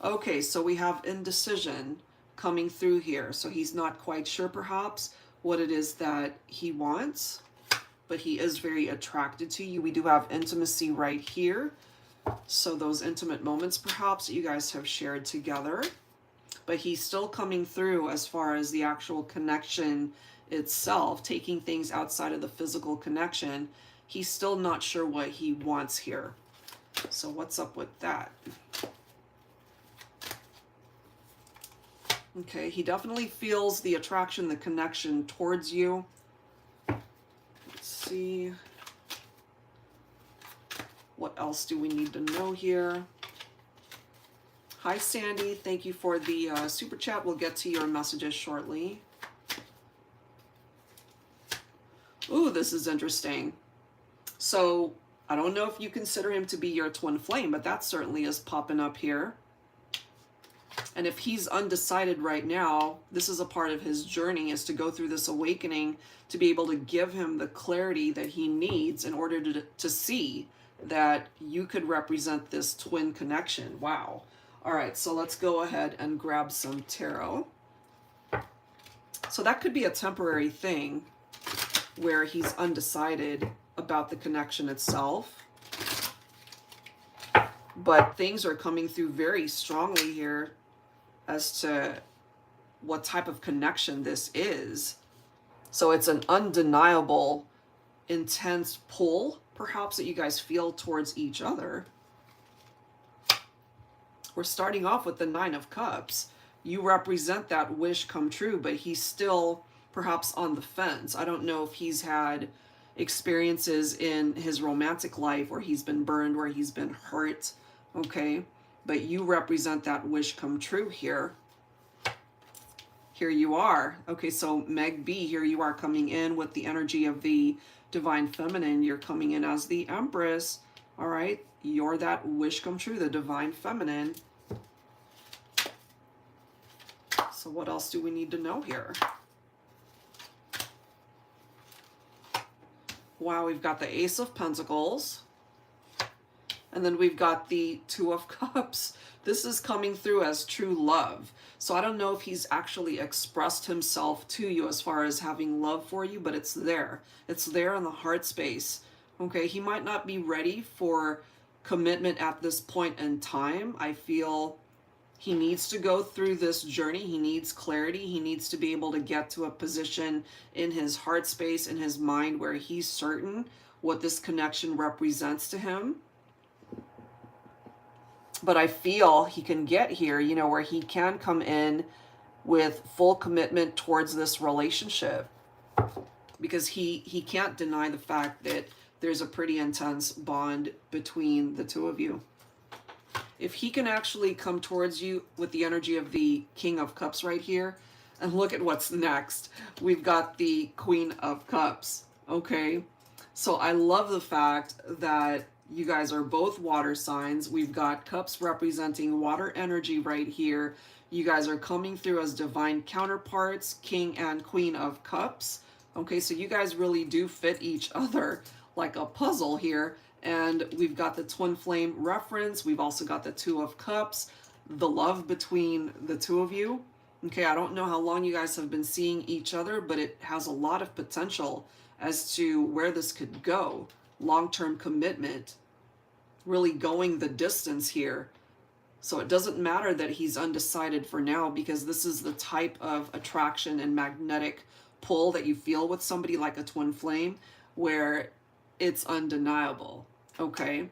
Okay, so we have indecision coming through here. So he's not quite sure perhaps what it is that he wants, but he is very attracted to you. We do have intimacy right here. So those intimate moments perhaps that you guys have shared together, but he's still coming through as far as the actual connection itself, taking things outside of the physical connection. He's still not sure what he wants here. So what's up with that? Okay, he definitely feels the attraction, the connection towards you. Let's see. What else do we need to know here? Hi, Sandy. Thank you for the super chat. We'll get to your messages shortly. Ooh, this is interesting. So, I don't know if you consider him to be your twin flame, but that certainly is popping up here. And if he's undecided right now, this is a part of his journey, is to go through this awakening to be able to give him the clarity that he needs in order to see that you could represent this twin connection. Wow. All right, so let's go ahead and grab some tarot. So that could be a temporary thing where he's undecided about the connection itself. But things are coming through very strongly here as to what type of connection this is. So it's an undeniable, intense pull, perhaps, that you guys feel towards each other. We're starting off with the Nine of Cups. You represent that wish come true, but he's still perhaps on the fence. I don't know if he's had experiences in his romantic life where he's been burned, where he's been hurt, okay? But you represent that wish come true here. Here you are. Okay, so Meg B, here you are coming in with the energy of the Divine Feminine. You're coming in as the Empress. All right, you're that wish come true, the Divine Feminine. So what else do we need to know here? Wow, we've got the Ace of Pentacles. And then we've got the Two of Cups. This is coming through as true love. So I don't know if he's actually expressed himself to you as far as having love for you, but it's there. It's there in the heart space. Okay, he might not be ready for commitment at this point in time. I feel he needs to go through this journey. He needs clarity. He needs to be able to get to a position in his heart space, in his mind, where he's certain what this connection represents to him. But I feel he can get here, you know, where he can come in with full commitment towards this relationship, because he can't deny the fact that there's a pretty intense bond between the two of you. If he can actually come towards you with the energy of the King of Cups right here, and look at what's next. We've got the Queen of Cups, okay? So I love the fact that you guys are both water signs. We've got cups representing water energy right here. You guys are coming through as divine counterparts, King and Queen of Cups. Okay, so you guys really do fit each other like a puzzle here. And we've got the twin flame reference. We've also got the Two of Cups, the love between the two of you. Okay, I don't know how long you guys have been seeing each other, but it has a lot of potential as to where this could go. Long-term commitment, really going the distance here. So it doesn't matter that he's undecided for now, because this is the type of attraction and magnetic pull that you feel with somebody like a twin flame, where it's undeniable. Okay,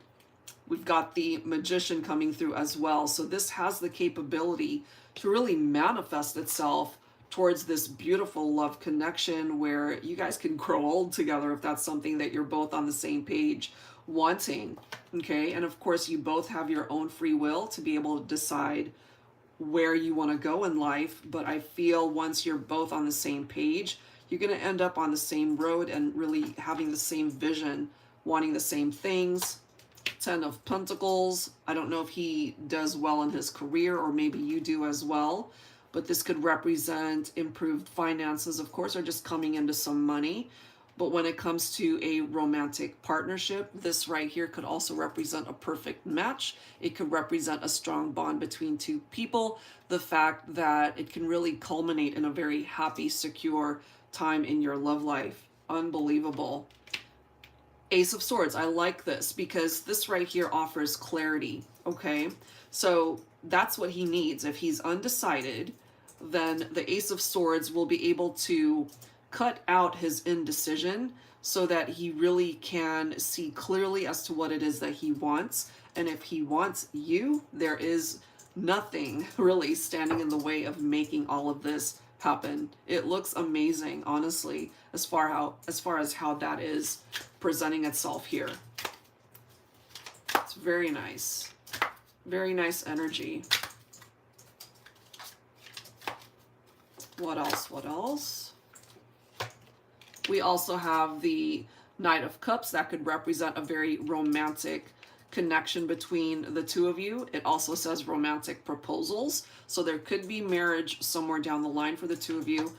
we've got the Magician coming through as well. So this has the capability to really manifest itself towards this beautiful love connection where you guys can grow old together if that's something that you're both on the same page wanting. Okay, and of course you both have your own free will to be able to decide where you want to go in life. But I feel once you're both on the same page, you're going to end up on the same road and really having the same vision, wanting the same things. Ten of Pentacles. I don't know if he does well in his career, or maybe you do as well, but this could represent improved finances, of course, or just coming into some money. But when it comes to a romantic partnership, this right here could also represent a perfect match. It could represent a strong bond between two people. The fact that it can really culminate in a very happy, secure time in your love life. Unbelievable. Ace of Swords. I like this because this right here offers clarity. Okay, so that's what he needs. If he's undecided, then the Ace of Swords will be able to cut out his indecision so that he really can see clearly as to what it is that he wants. And if he wants you, there is nothing really standing in the way of making all of this happen. It looks amazing, honestly, as far as how that is presenting itself here. It's very nice. Very nice energy. What else? What else? We also have the Knight of Cups. That could represent a very romantic connection between the two of you. It also says romantic proposals. So there could be marriage somewhere down the line for the two of you.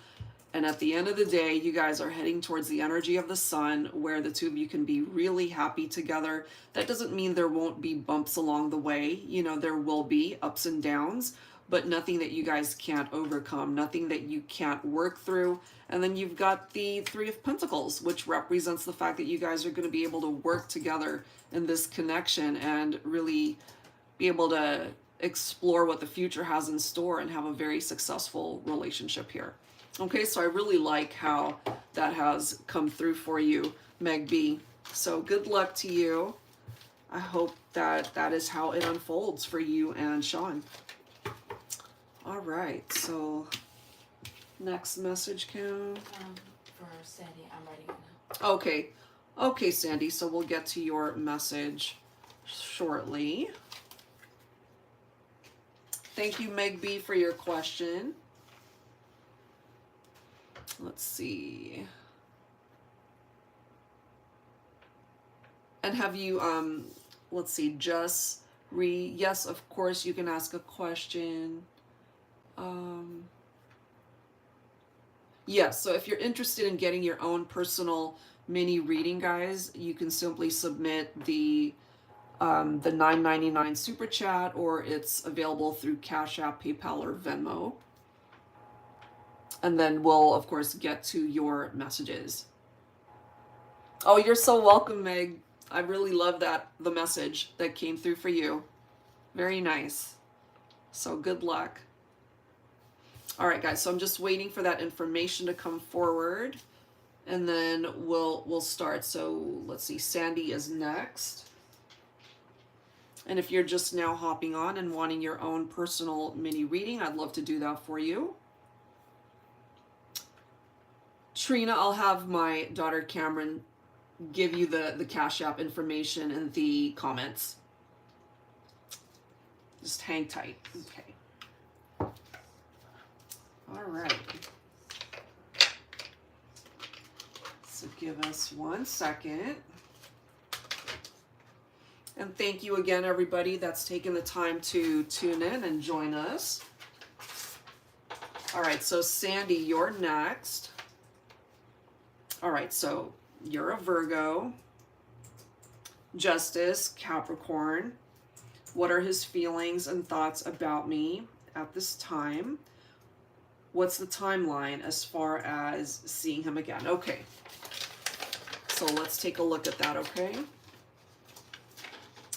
And at the end of the day, you guys are heading towards the energy of the sun, where the two of you can be really happy together. That doesn't mean there won't be bumps along the way. You know, there will be ups and downs, but nothing that you guys can't overcome, nothing that you can't work through. And then you've got the Three of Pentacles, which represents the fact that you guys are going to be able to work together in this connection and really be able to explore what the future has in store and have a very successful relationship here. Okay, so I really like how that has come through for you, Meg B. So good luck to you. I hope that that is how it unfolds for you and Sean. All right, so next message, Kim. For Sandy, I'm writing it now. Okay. Okay, Sandy, so we'll get to your message shortly. Thank you, Meg B, for your question. Let's see. And have you, let's see, yes, of course, you can ask a question. Yes, so if you're interested in getting your own personal mini reading, guys, you can simply submit the the $9.99 Super Chat, or it's available through Cash App, PayPal, or Venmo. And then we'll, of course, get to your messages. Oh, you're so welcome, Meg. I really love that, the message that came through for you. Very nice. So good luck. All right, guys, so I'm just waiting for that information to come forward, and then we'll start. So let's see, Sandy is next. And if you're just now hopping on and wanting your own personal mini reading, I'd love to do that for you. Trina, I'll have my daughter Cameron give you the Cash App information in the comments. Just hang tight. Okay. All right. So give us 1 second. And thank you again, everybody that's taken the time to tune in and join us. All right, so Sandy, you're next. All right, so you're a Virgo. Justice, Capricorn. What are his feelings and thoughts about me at this time? What's the timeline as far as seeing him again? Okay, so let's take a look at that, okay?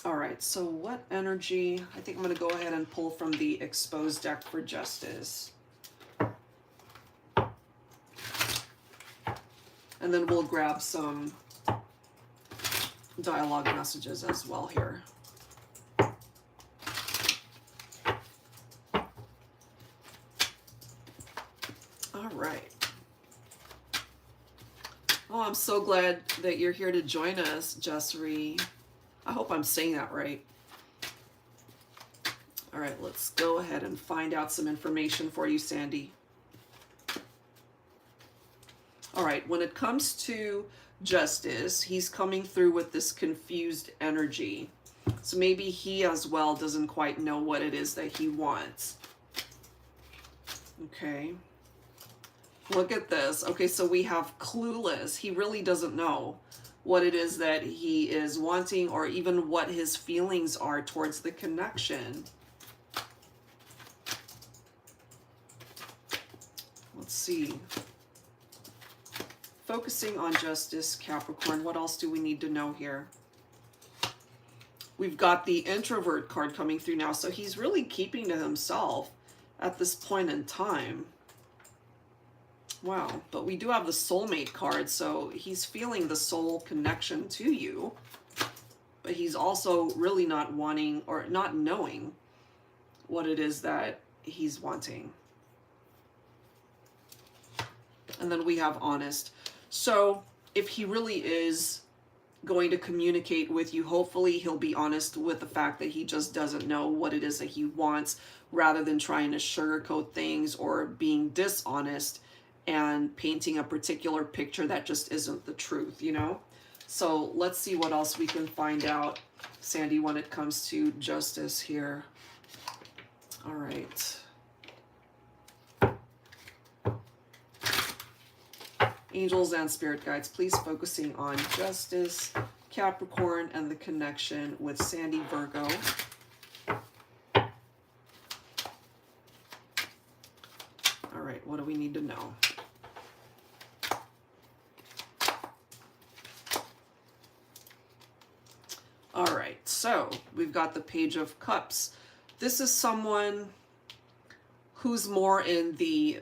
All right, so what energy? I think I'm going to go ahead and pull from the exposed deck for Justice. And then we'll grab some dialogue messages as well here. All right. Oh, I'm so glad that you're here to join us, Jessary. I hope I'm saying that right. All right, let's go ahead and find out some information for you, Sandy. All right, when it comes to Justice, he's coming through with this confused energy. So maybe he as well doesn't quite know what it is that he wants. Okay. Look at this. Okay, so we have clueless. He really doesn't know what it is that he is wanting, or even what his feelings are towards the connection. Let's see. Focusing on Justice, Capricorn, what else do we need to know here? We've got the Introvert card coming through now, so he's really keeping to himself at this point in time. Wow, but we do have the Soulmate card, so he's feeling the soul connection to you, but he's also really not wanting or not knowing what it is that he's wanting. And then we have Honest. So if he really is going to communicate with you, hopefully he'll be honest with the fact that he just doesn't know what it is that he wants, rather than trying to sugarcoat things or being dishonest and painting a particular picture that just isn't the truth, you know? So let's see what else we can find out, Sandy, when it comes to Justice here. All right. Angels and spirit guides, please focusing on Justice, Capricorn, and the connection with Sandy, Virgo. All right, what do we need to know? All right, so we've got the Page of Cups. This is someone who's more in the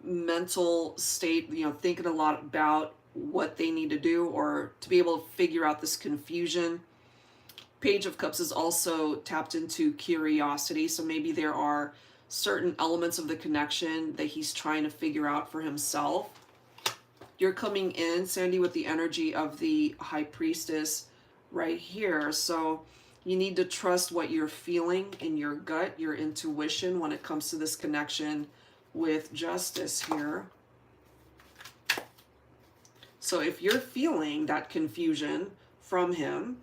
mental state, you know, thinking a lot about what they need to do or to be able to figure out this confusion. Page of Cups is also tapped into curiosity, so maybe there are certain elements of the connection that he's trying to figure out for himself. You're coming in, Sandy, with the energy of the High Priestess right here, so you need to trust what you're feeling in your gut, your intuition, when it comes to this connection with Justice here. So if you're feeling that confusion from him,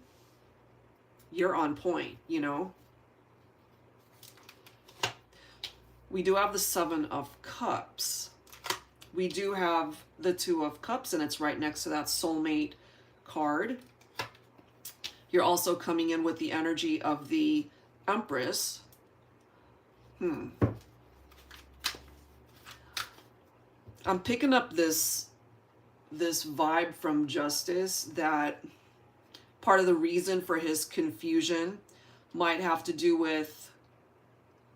you're on point, you know. We do have the Seven of Cups. We do have the Two of Cups, and it's right next to that Soulmate card. You're also coming in with the energy of the Empress. I'm picking up this vibe from Justice that part of the reason for his confusion might have to do with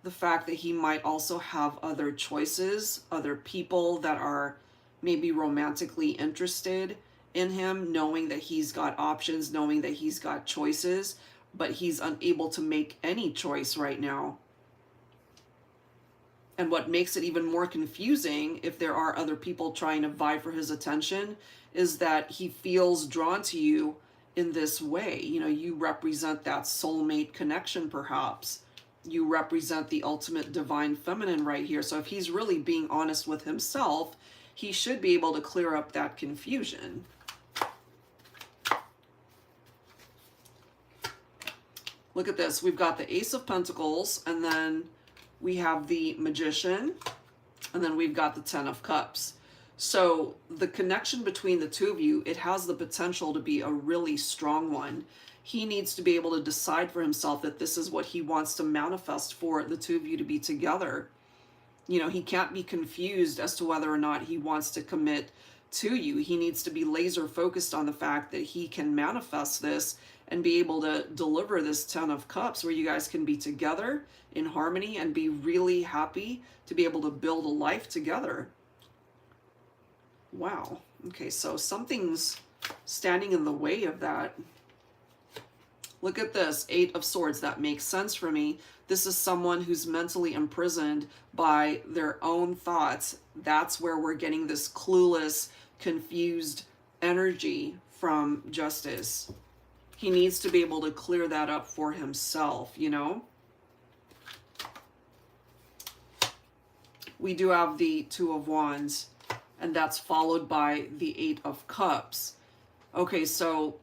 the fact that he might also have other choices, other people that are maybe romantically interested in him, knowing that he's got options, knowing that he's got choices, but he's unable to make any choice right now. And what makes it even more confusing, if there are other people trying to vie for his attention, is that he feels drawn to you in this way. You know, you represent that soulmate connection, perhaps. You represent the ultimate divine feminine right here. So if he's really being honest with himself, he should be able to clear up that confusion. Look at this. We've got the Ace of Pentacles, and then we have the Magician, and then we've got the Ten of Cups. So the connection between the two of you, it has the potential to be a really strong one. He needs to be able to decide for himself that this is what he wants to manifest for the two of you to be together. You know, he can't be confused as to whether or not he wants to commit to you. He needs to be laser focused on the fact that he can manifest this and be able to deliver this Ten of Cups where you guys can be together in harmony and be really happy to be able to build a life together. Wow. Okay, so something's standing in the way of that. Look at this, Eight of Swords. That makes sense for me. This is someone who's mentally imprisoned by their own thoughts. That's where we're getting this clueless, confused energy from Justice. He needs to be able to clear that up for himself, you know? We do have the Two of Wands, and that's followed by the Eight of Cups. Okay, so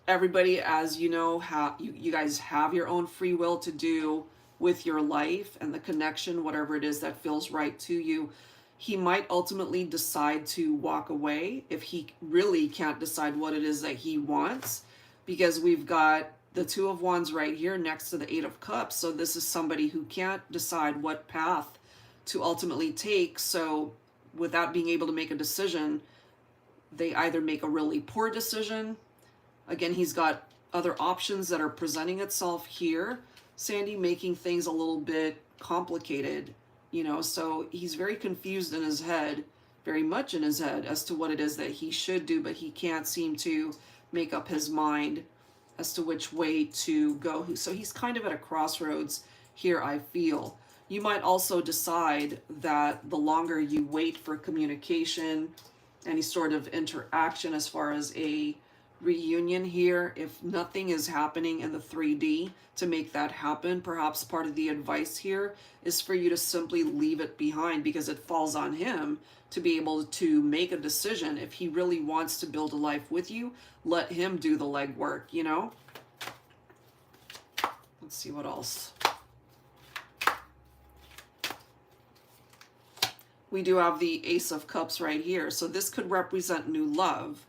everybody, as you know, you guys have your own free will to do with your life and the connection, whatever it is that feels right to you. He might ultimately decide to walk away if he really can't decide what it is that he wants, because we've got the Two of Wands right here next to the Eight of Cups. So this is somebody who can't decide what path to ultimately take. So without being able to make a decision, they either make a really poor decision. Again, he's got other options that are presenting itself here, Sandy, making things a little bit complicated, you know, so he's very confused in his head, very much in his head, as to what it is that he should do, but he can't seem to make up his mind as to which way to go. So he's kind of at a crossroads here, I feel. You might also decide that the longer you wait for communication, any sort of interaction as far as a reunion here, if nothing is happening in the 3D to make that happen, perhaps part of the advice here is for you to simply leave it behind, because it falls on him to be able to make a decision. If he really wants to build a life with you, let him do the legwork, you know? Let's see what else. We do have the Ace of Cups right here. So this could represent new love.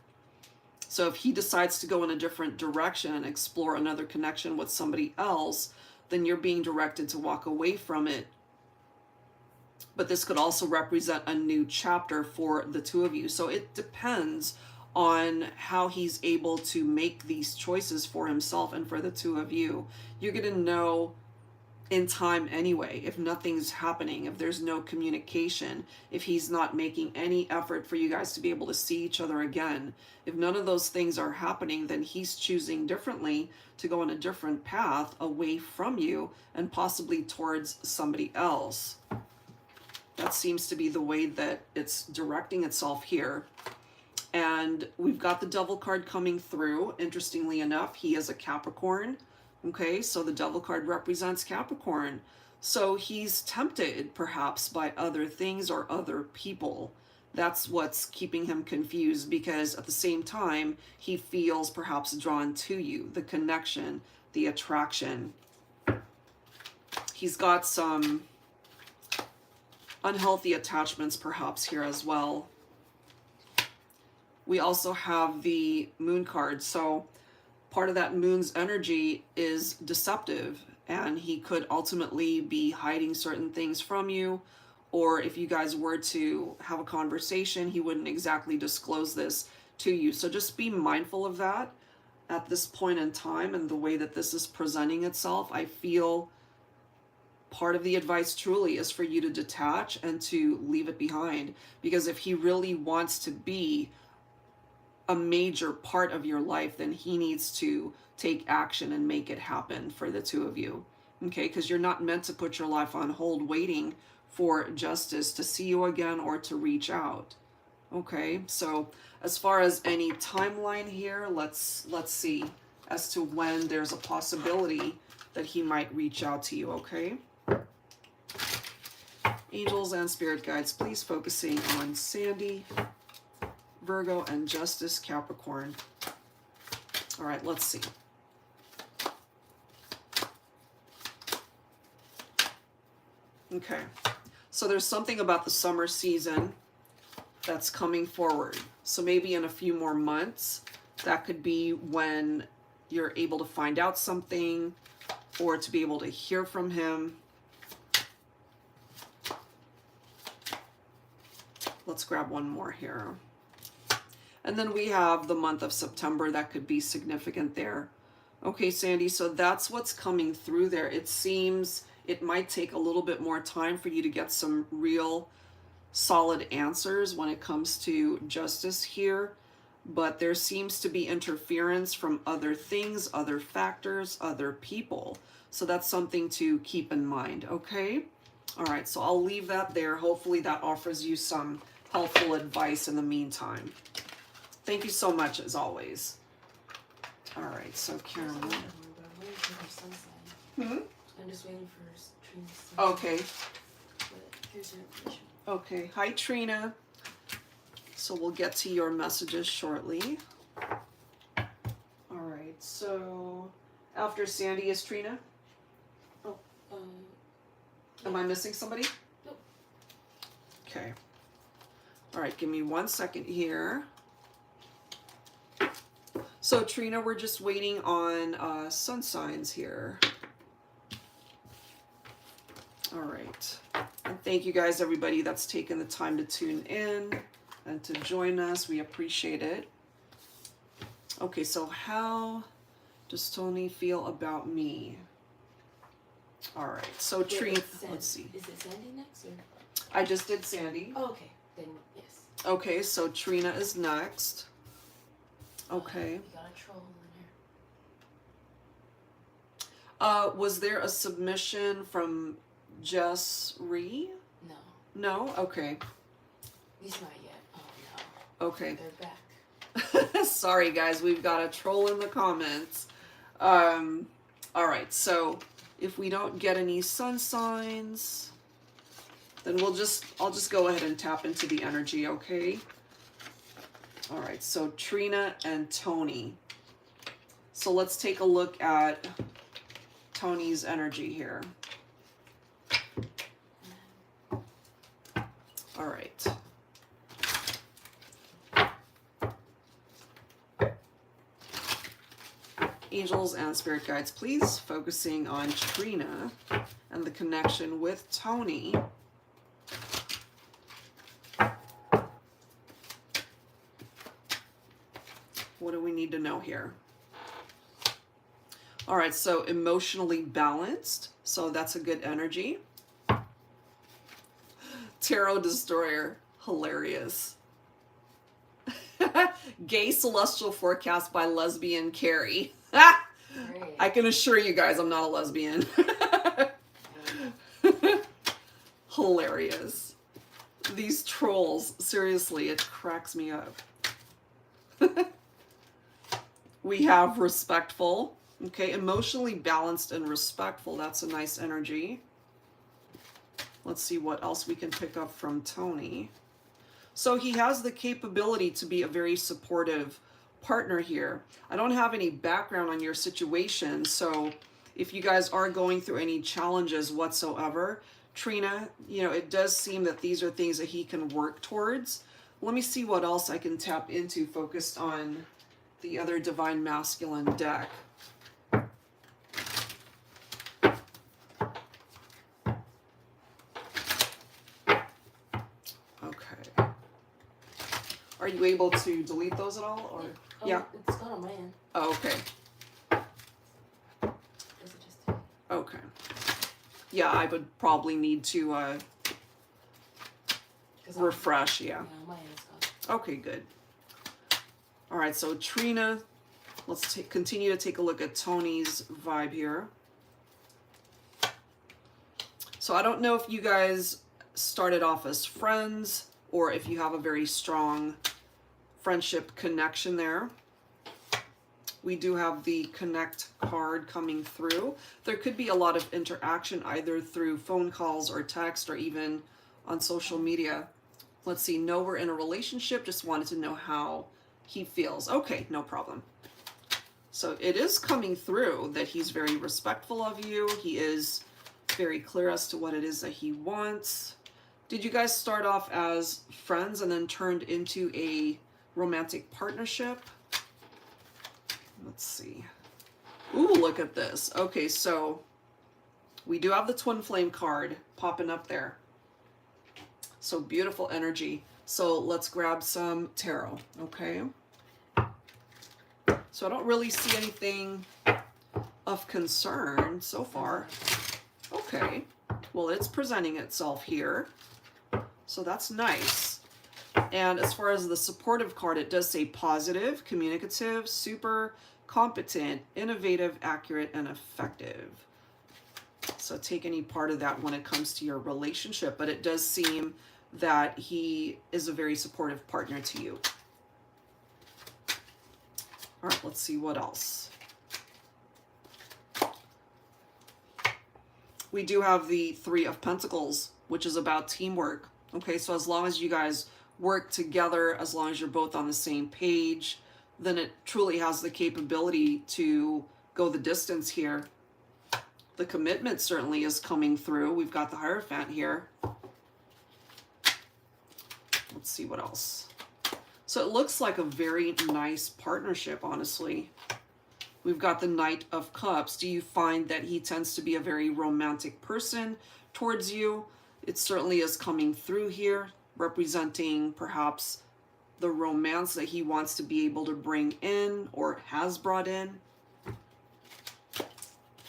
So if he decides to go in a different direction and explore another connection with somebody else, then you're being directed to walk away from it. But this could also represent a new chapter for the two of you. So it depends on how he's able to make these choices for himself and for the two of you. You're going to know in time anyway, if nothing's happening, if there's no communication, if he's not making any effort for you guys to be able to see each other again. If none of those things are happening, then he's choosing differently to go on a different path away from you and possibly towards somebody else. That seems to be the way that it's directing itself here. And we've got the Devil card coming through. Interestingly enough, he is a Capricorn. Okay, so the Devil card represents Capricorn. So he's tempted perhaps by other things or other people. That's what's keeping him confused, because at the same time, he feels perhaps drawn to you, the connection, the attraction. He's got some unhealthy attachments perhaps here as well. We also have the Moon card. So part of that moon's energy is deceptive, and he could ultimately be hiding certain things from you, or if you guys were to have a conversation, he wouldn't exactly disclose this to you. So just be mindful of that at this point in time and the way that this is presenting itself. I feel part of the advice truly is for you to detach and to leave it behind, because if he really wants to be a major part of your life, then he needs to take action and make it happen for the two of you. Okay, because you're not meant to put your life on hold waiting for justice to see you again or to reach out. Okay, so as far as any timeline here, let's see as to when there's a possibility that he might reach out to you. Okay, angels and spirit guides, please focusing on Sandy, Virgo, and Justice, Capricorn. All right, let's see. Okay, so there's something about the summer season that's coming forward. So maybe in a few more months, that could be when you're able to find out something or to be able to hear from him. Let's grab one more here. And then we have the month of September that could be significant there. Okay, Sandy, so that's what's coming through there. It seems it might take a little bit more time for you to get some real solid answers when it comes to justice here, but there seems to be interference from other things, other factors, other people. So that's something to keep in mind, okay? All right, so I'll leave that there. Hopefully that offers you some helpful advice in the meantime. Thank you so much, as always. All right, so Carrie. I'm just waiting for Trina's. Okay. But here's your information. Okay. Hi, Trina. So we'll get to your messages shortly. All right. So after Sandy is Trina. Oh. Am I missing somebody? Nope. Okay. All right. Give me 1 second here. So Trina, we're just waiting on sun signs here. All right. And thank you guys, everybody that's taken the time to tune in and to join us. We appreciate it. Okay, so how does Tony feel about me? All right, so Trina, let's see. Is it Sandy next? Or? I just did Sandy. Oh, okay, then yes. Okay, so Trina is next. Okay. You got a troll in there. Was there a submission from Jess Ree? No. No? Okay. At least not yet. Oh, no. Okay. They're back. Sorry, guys. We've got a troll in the comments. All right. So if we don't get any sun signs, then I'll just go ahead and tap into the energy, okay? All right. So Trina and Tony. So let's take a look at Tony's energy here. All right. Angels and spirit guides, please focusing on Trina and the connection with Tony. What do we need to know here? All right, so emotionally balanced. So that's a good energy. Tarot Destroyer, hilarious. Gay celestial forecast by lesbian Carrie. I can assure you guys I'm not a lesbian. Hilarious. These trolls, seriously, it cracks me up. We have respectful. Okay, emotionally balanced and respectful. That's a nice energy. Let's see what else we can pick up from Tony. So he has the capability to be a very supportive partner here. I don't have any background on your situation, so if you guys are going through any challenges whatsoever, Trina, you know, it does seem that these are things that he can work towards. Let me see what else I can tap into focused on the other Divine Masculine deck. Okay. Are you able to delete those at all? Or yeah? It's not on my end. Oh, okay. Is it just Okay. Yeah, I would probably need to refresh, yeah. Yeah, my end is gone. Okay, good. All right, so Trina, let's continue to take a look at Tony's vibe here. So I don't know if you guys started off as friends or if you have a very strong friendship connection there. We do have the connect card coming through. There could be a lot of interaction either through phone calls or text or even on social media. Let's see, no, we're in a relationship, just wanted to know how he feels. Okay, no problem. So it is coming through that he's very respectful of you. He is very clear as to what it is that he wants. Did you guys start off as friends and then turned into a romantic partnership? Let's see. Ooh, look at this. Okay, so we do have the twin flame card popping up there. So beautiful energy. So let's grab some tarot, okay? So I don't really see anything of concern so far. Okay, well, it's presenting itself here. So that's nice. And as far as the supportive card, it does say positive, communicative, super competent, innovative, accurate, and effective. So take any part of that when it comes to your relationship, but it does seem that he is a very supportive partner to you. All right, let's see what else. We do have the Three of Pentacles, which is about teamwork. Okay, so as long as you guys work together, as long as you're both on the same page, then it truly has the capability to go the distance here. The commitment certainly is coming through. We've got the Hierophant here. Let's see what else. So it looks like a very nice partnership, honestly. We've got the Knight of Cups. Do you find that he tends to be a very romantic person towards you? It certainly is coming through here, representing perhaps the romance that he wants to be able to bring in or has brought in.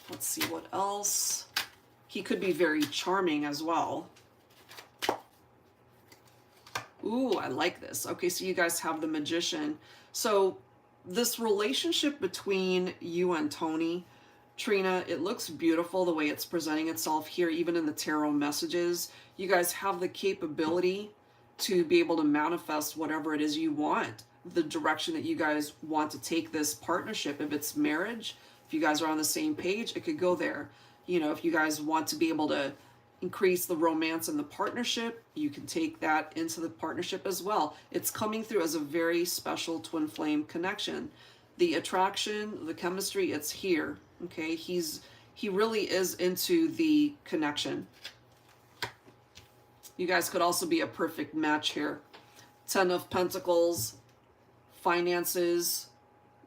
Let's see what else. He could be very charming as well. Ooh, I like this. Okay, so you guys have the Magician. So this relationship between you and Tony, Trina, it looks beautiful the way it's presenting itself here, even in the tarot messages. You guys have the capability to be able to manifest whatever it is you want, the direction that you guys want to take this partnership. If it's marriage, if you guys are on the same page, it could go there. You know, if you guys want to be able to increase the romance in the partnership, you can take that into the partnership as well. It's coming through as a very special twin flame connection. The attraction, the chemistry, it's here. Okay, he really is into the connection. You guys could also be a perfect match here. 10 of Pentacles, finances,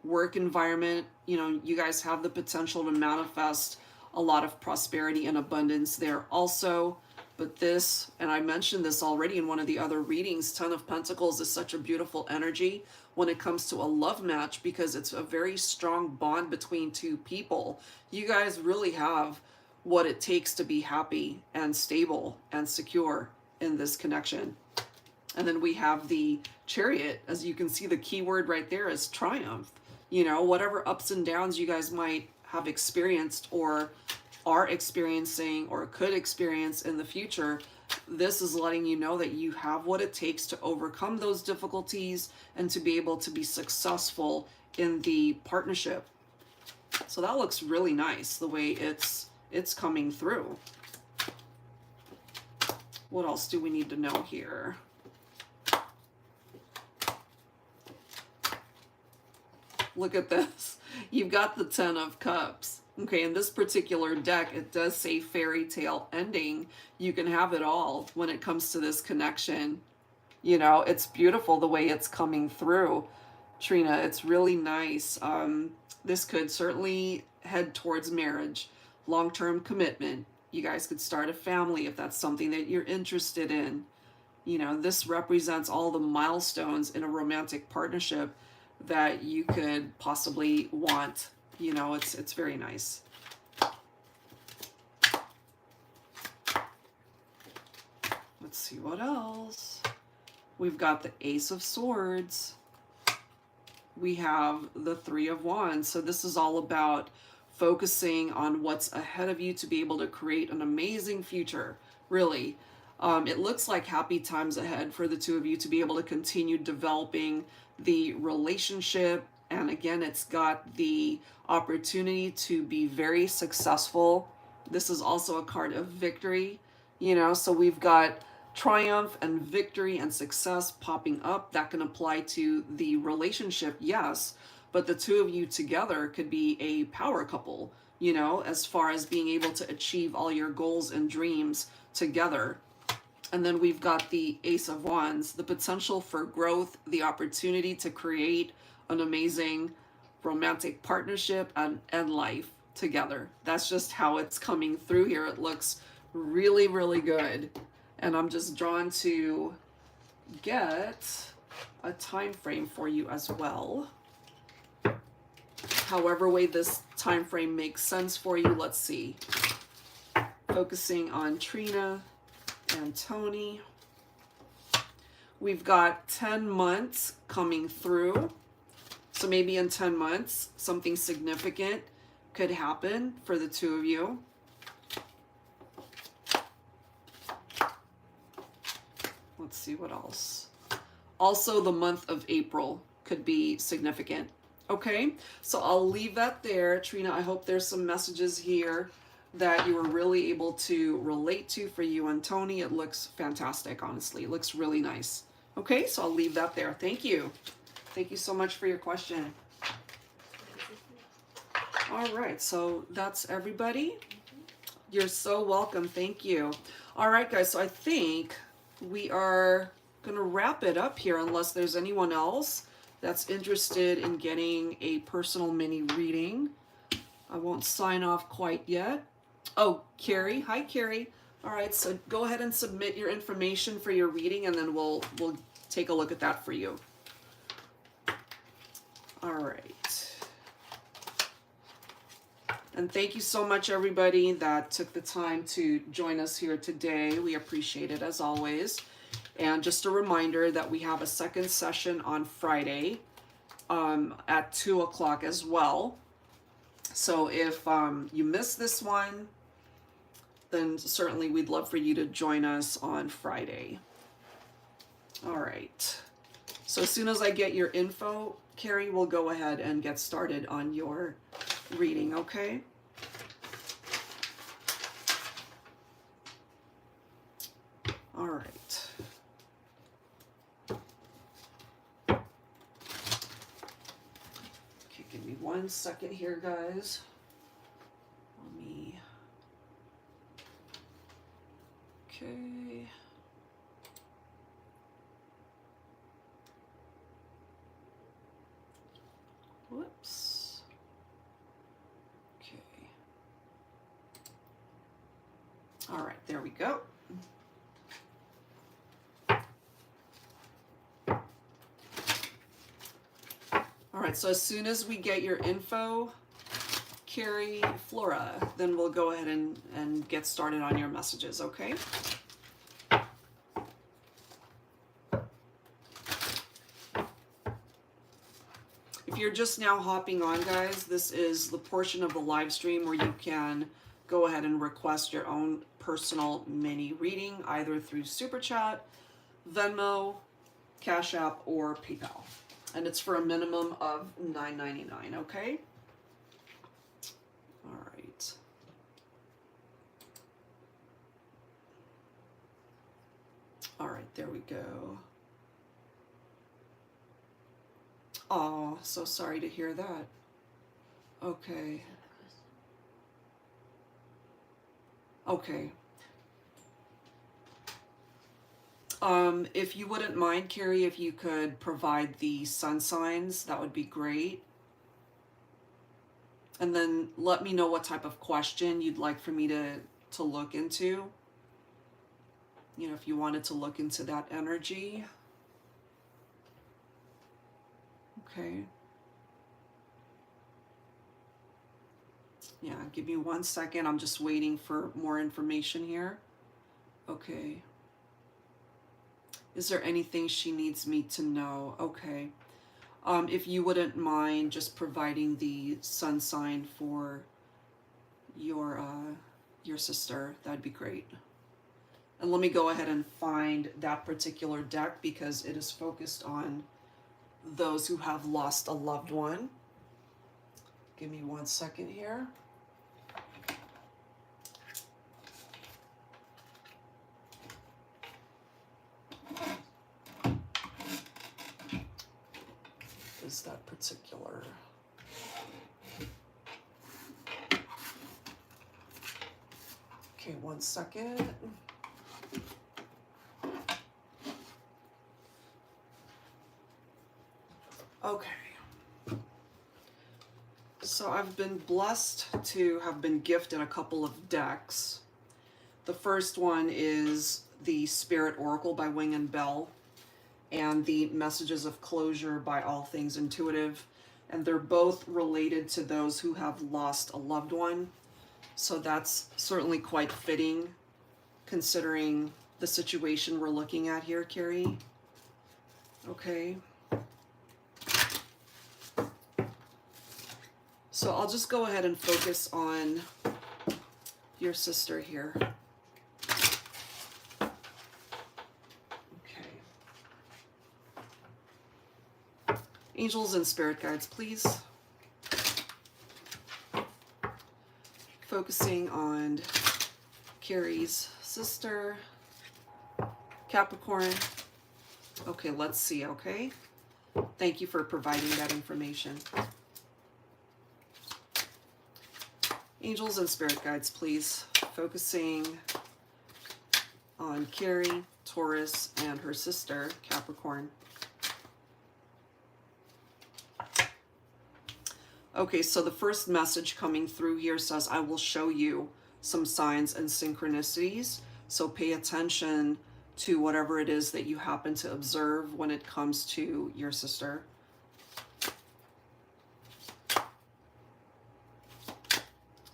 work environment. You know, you guys have the potential to manifest a lot of prosperity and abundance there also. But this, and I mentioned this already in one of the other readings, 10 of Pentacles is such a beautiful energy when it comes to a love match because it's a very strong bond between two people. You guys really have what it takes to be happy and stable and secure in this connection. And then we have the Chariot. As you can see, the key word right there is triumph. You know, whatever ups and downs you guys might have experienced or are experiencing or could experience in the future, this is letting you know that you have what it takes to overcome those difficulties and to be able to be successful in the partnership. So that looks really nice the way it's coming through. What else do we need to know here? Look at this. You've got the 10 of Cups. Okay, in this particular deck, it does say fairy tale ending. You can have it all when it comes to this connection. You know, it's beautiful the way it's coming through. Trina. It's really nice. This could certainly head towards marriage, long-term commitment. You guys could start a family if that's something that you're interested in. You know, this represents all the milestones in a romantic partnership that you could possibly want. You know, it's very nice. Let's see what else. We've got the Ace of Swords. We have the Three of Wands. So this is all about focusing on what's ahead of you to be able to create an amazing future, really. It looks like happy times ahead for the two of you to be able to continue developing the relationship. And again, it's got the opportunity to be very successful. This is also a card of victory, you know, so we've got triumph and victory and success popping up. That can apply to the relationship, yes, but the two of you together could be a power couple, you know, as far as being able to achieve all your goals and dreams together. And then we've got the Ace of Wands, the potential for growth, the opportunity to create an amazing romantic partnership and life together. That's just how it's coming through here. It looks really, really good. And I'm just drawn to get a time frame for you as well. However way this time frame makes sense for you, let's see. Focusing on Trina and Tony. We've got 10 months coming through. So maybe in 10 months, something significant could happen for the two of you. Let's see what else. Also, the month of April could be significant. Okay, so I'll leave that there. Trina, I hope there's some messages here that you were really able to relate to for you and Tony. It looks fantastic, honestly. It looks really nice. Okay, so I'll leave that there. Thank you. Thank you so much for your question. All right, so that's everybody. You're so welcome. Thank you. All right, guys, so I think we are going to wrap it up here unless there's anyone else that's interested in getting a personal mini reading. I won't sign off quite yet. Oh, Carrie. Hi, Carrie. All right, so go ahead and submit your information for your reading, and then we'll take a look at that for you. All right. And thank you so much, everybody that took the time to join us here today. We appreciate it, as always. And just a reminder that we have a second session on Friday at 2 o'clock as well. So if you missed this one, then certainly we'd love for you to join us on Friday. All right. So as soon as I get your info, Carrie, we'll go ahead and get started on your reading, okay? All right. Okay, give me 1 second here, guys. Let me... Okay. Whoops. Okay. All right, there we go. All right, so as soon as we get your info, Carrie, Flora, then we'll go ahead and get started on your messages, okay? If you're just now hopping on, guys, this is the portion of the live stream where you can go ahead and request your own personal mini reading, either through Super Chat, Venmo, Cash App, or PayPal. And it's for a minimum of $9.99, okay? All right. All right, there we go. Oh, so sorry to hear that. Okay. Okay. If you wouldn't mind, Carrie, if you could provide the sun signs, that would be great. And then let me know what type of question you'd like for me to look into. You know, if you wanted to look into that energy. Okay. Yeah, give me 1 second. I'm just waiting for more information here. Okay. Is there anything she needs me to know? Okay. If you wouldn't mind just providing the sun sign for your sister, that'd be great. And let me go ahead and find that particular deck because it is focused on those who have lost a loved one. Give me 1 second here. Is that particular? Okay, 1 second. Okay. So I've been blessed to have been gifted a couple of decks. The first one is the Spirit Oracle by Wing and Bell, and the Messages of Closure by All Things Intuitive. And they're both related to those who have lost a loved one. So that's certainly quite fitting considering the situation we're looking at here, Carrie. Okay. So I'll just go ahead and focus on your sister here. Angels and spirit guides, please. Focusing on Carrie's sister, Capricorn. Okay, let's see, okay? Thank you for providing that information. Angels and spirit guides, please. Focusing on Carrie, Taurus, and her sister, Capricorn. Okay, so the first message coming through here says, I will show you some signs and synchronicities. So pay attention to whatever it is that you happen to observe when it comes to your sister.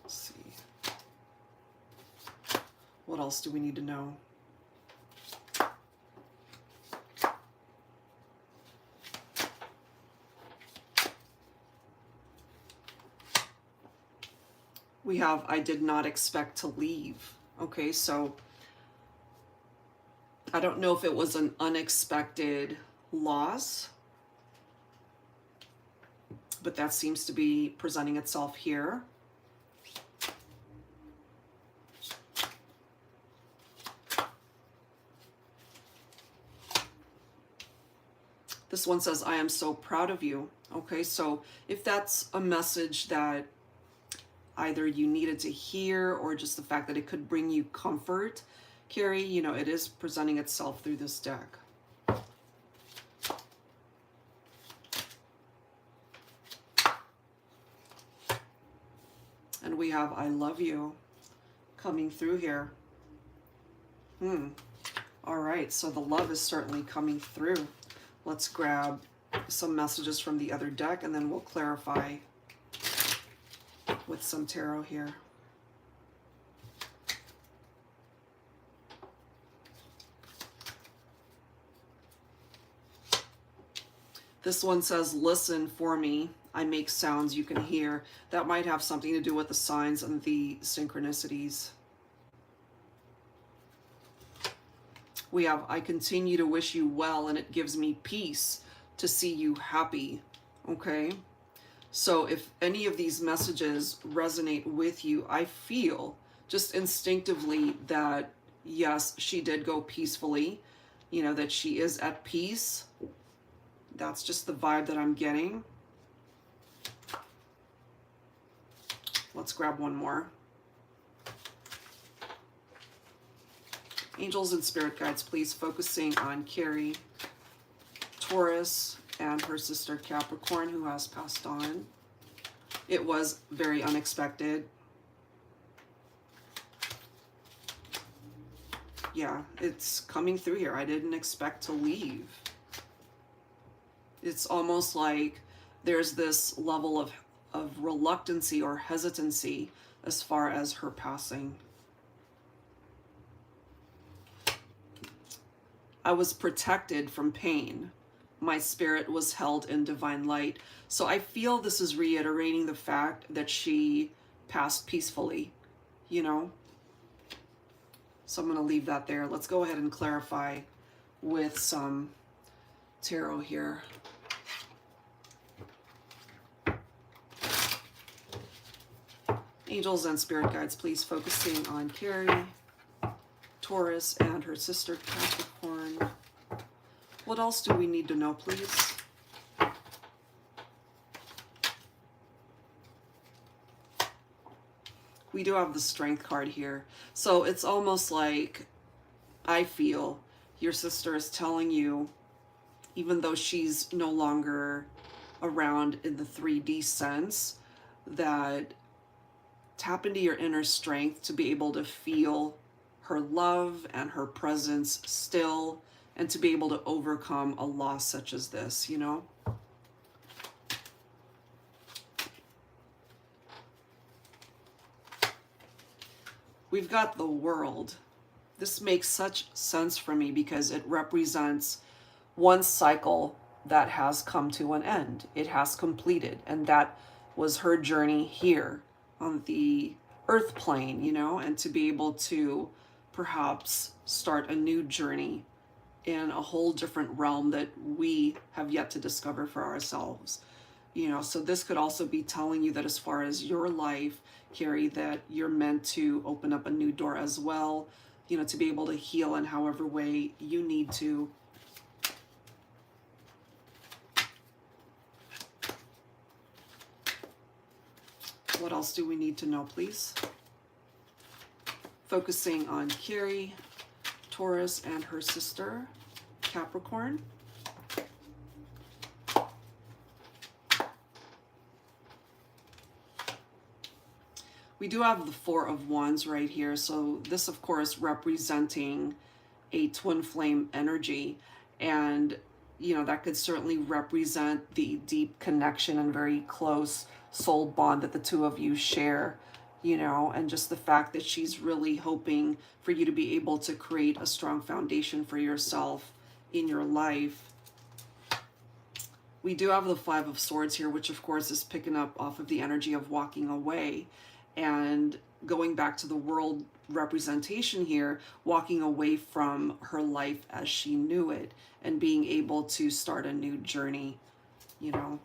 Let's see. What else do we need to know? We have, I did not expect to leave. Okay, so I don't know if it was an unexpected loss, but that seems to be presenting itself here. This one says, I am so proud of you. Okay, so if that's a message that either you needed to hear or just the fact that it could bring you comfort, Carrie, you know, it is presenting itself through this deck. And we have I love you coming through here. All right, so the love is certainly coming through. Let's grab some messages from the other deck and then we'll clarify with some tarot here. This one says, listen for me. I make sounds you can hear. That might have something to do with the signs and the synchronicities. We have, I continue to wish you well and it gives me peace to see you happy. Okay. So if any of these messages resonate with you, I feel just instinctively that, yes, she did go peacefully, you know, that she is at peace. That's just the vibe that I'm getting. Let's grab one more. Angels and spirit guides, please, focusing on Carrie, Taurus, and her sister Capricorn, who has passed on. It was very unexpected. Yeah, it's coming through here. I didn't expect to leave. It's almost like there's this level of reluctancy or hesitancy as far as her passing. I was protected from pain. My spirit was held in divine light. So I feel this is reiterating the fact that she passed peacefully, you know? So I'm going to leave that there. Let's go ahead and clarify with some tarot here. Angels and spirit guides, please, focusing on Carrie, Taurus, and her sister Capricorn. What else do we need to know, please? We do have the Strength card here. So it's almost like, I feel, your sister is telling you, even though she's no longer around in the 3D sense, that tap into your inner strength to be able to feel her love and her presence still, and to be able to overcome a loss such as this, you know? We've got the World. This makes such sense for me because it represents one cycle that has come to an end. It has completed, and that was her journey here on the earth plane, you know, and to be able to perhaps start a new journey in a whole different realm that we have yet to discover for ourselves. You know, so this could also be telling you that as far as your life, Carrie, that you're meant to open up a new door as well, you know, to be able to heal in however way you need to. What else do we need to know, please? Focusing on Carrie, Taurus, and her sister, Capricorn. We do have the Four of Wands right here. So this, of course, representing a twin flame energy. And, you know, that could certainly represent the deep connection and very close soul bond that the two of you share, you know, and just the fact that she's really hoping for you to be able to create a strong foundation for yourself in your life. We do have the Five of Swords here, which of course is picking up off of the energy of walking away. And going back to the World representation here, walking away from her life as she knew it and being able to start a new journey, you know.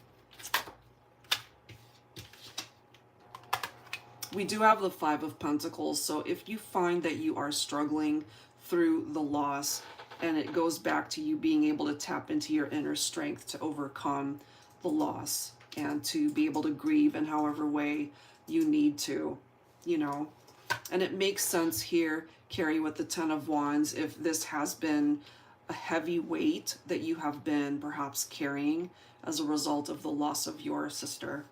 We do have the Five of Pentacles. So if you find that you are struggling through the loss, and it goes back to you being able to tap into your inner strength to overcome the loss and to be able to grieve in however way you need to, you know. And it makes sense here, Carrie, with the Ten of Wands, if this has been a heavy weight that you have been perhaps carrying as a result of the loss of your sister.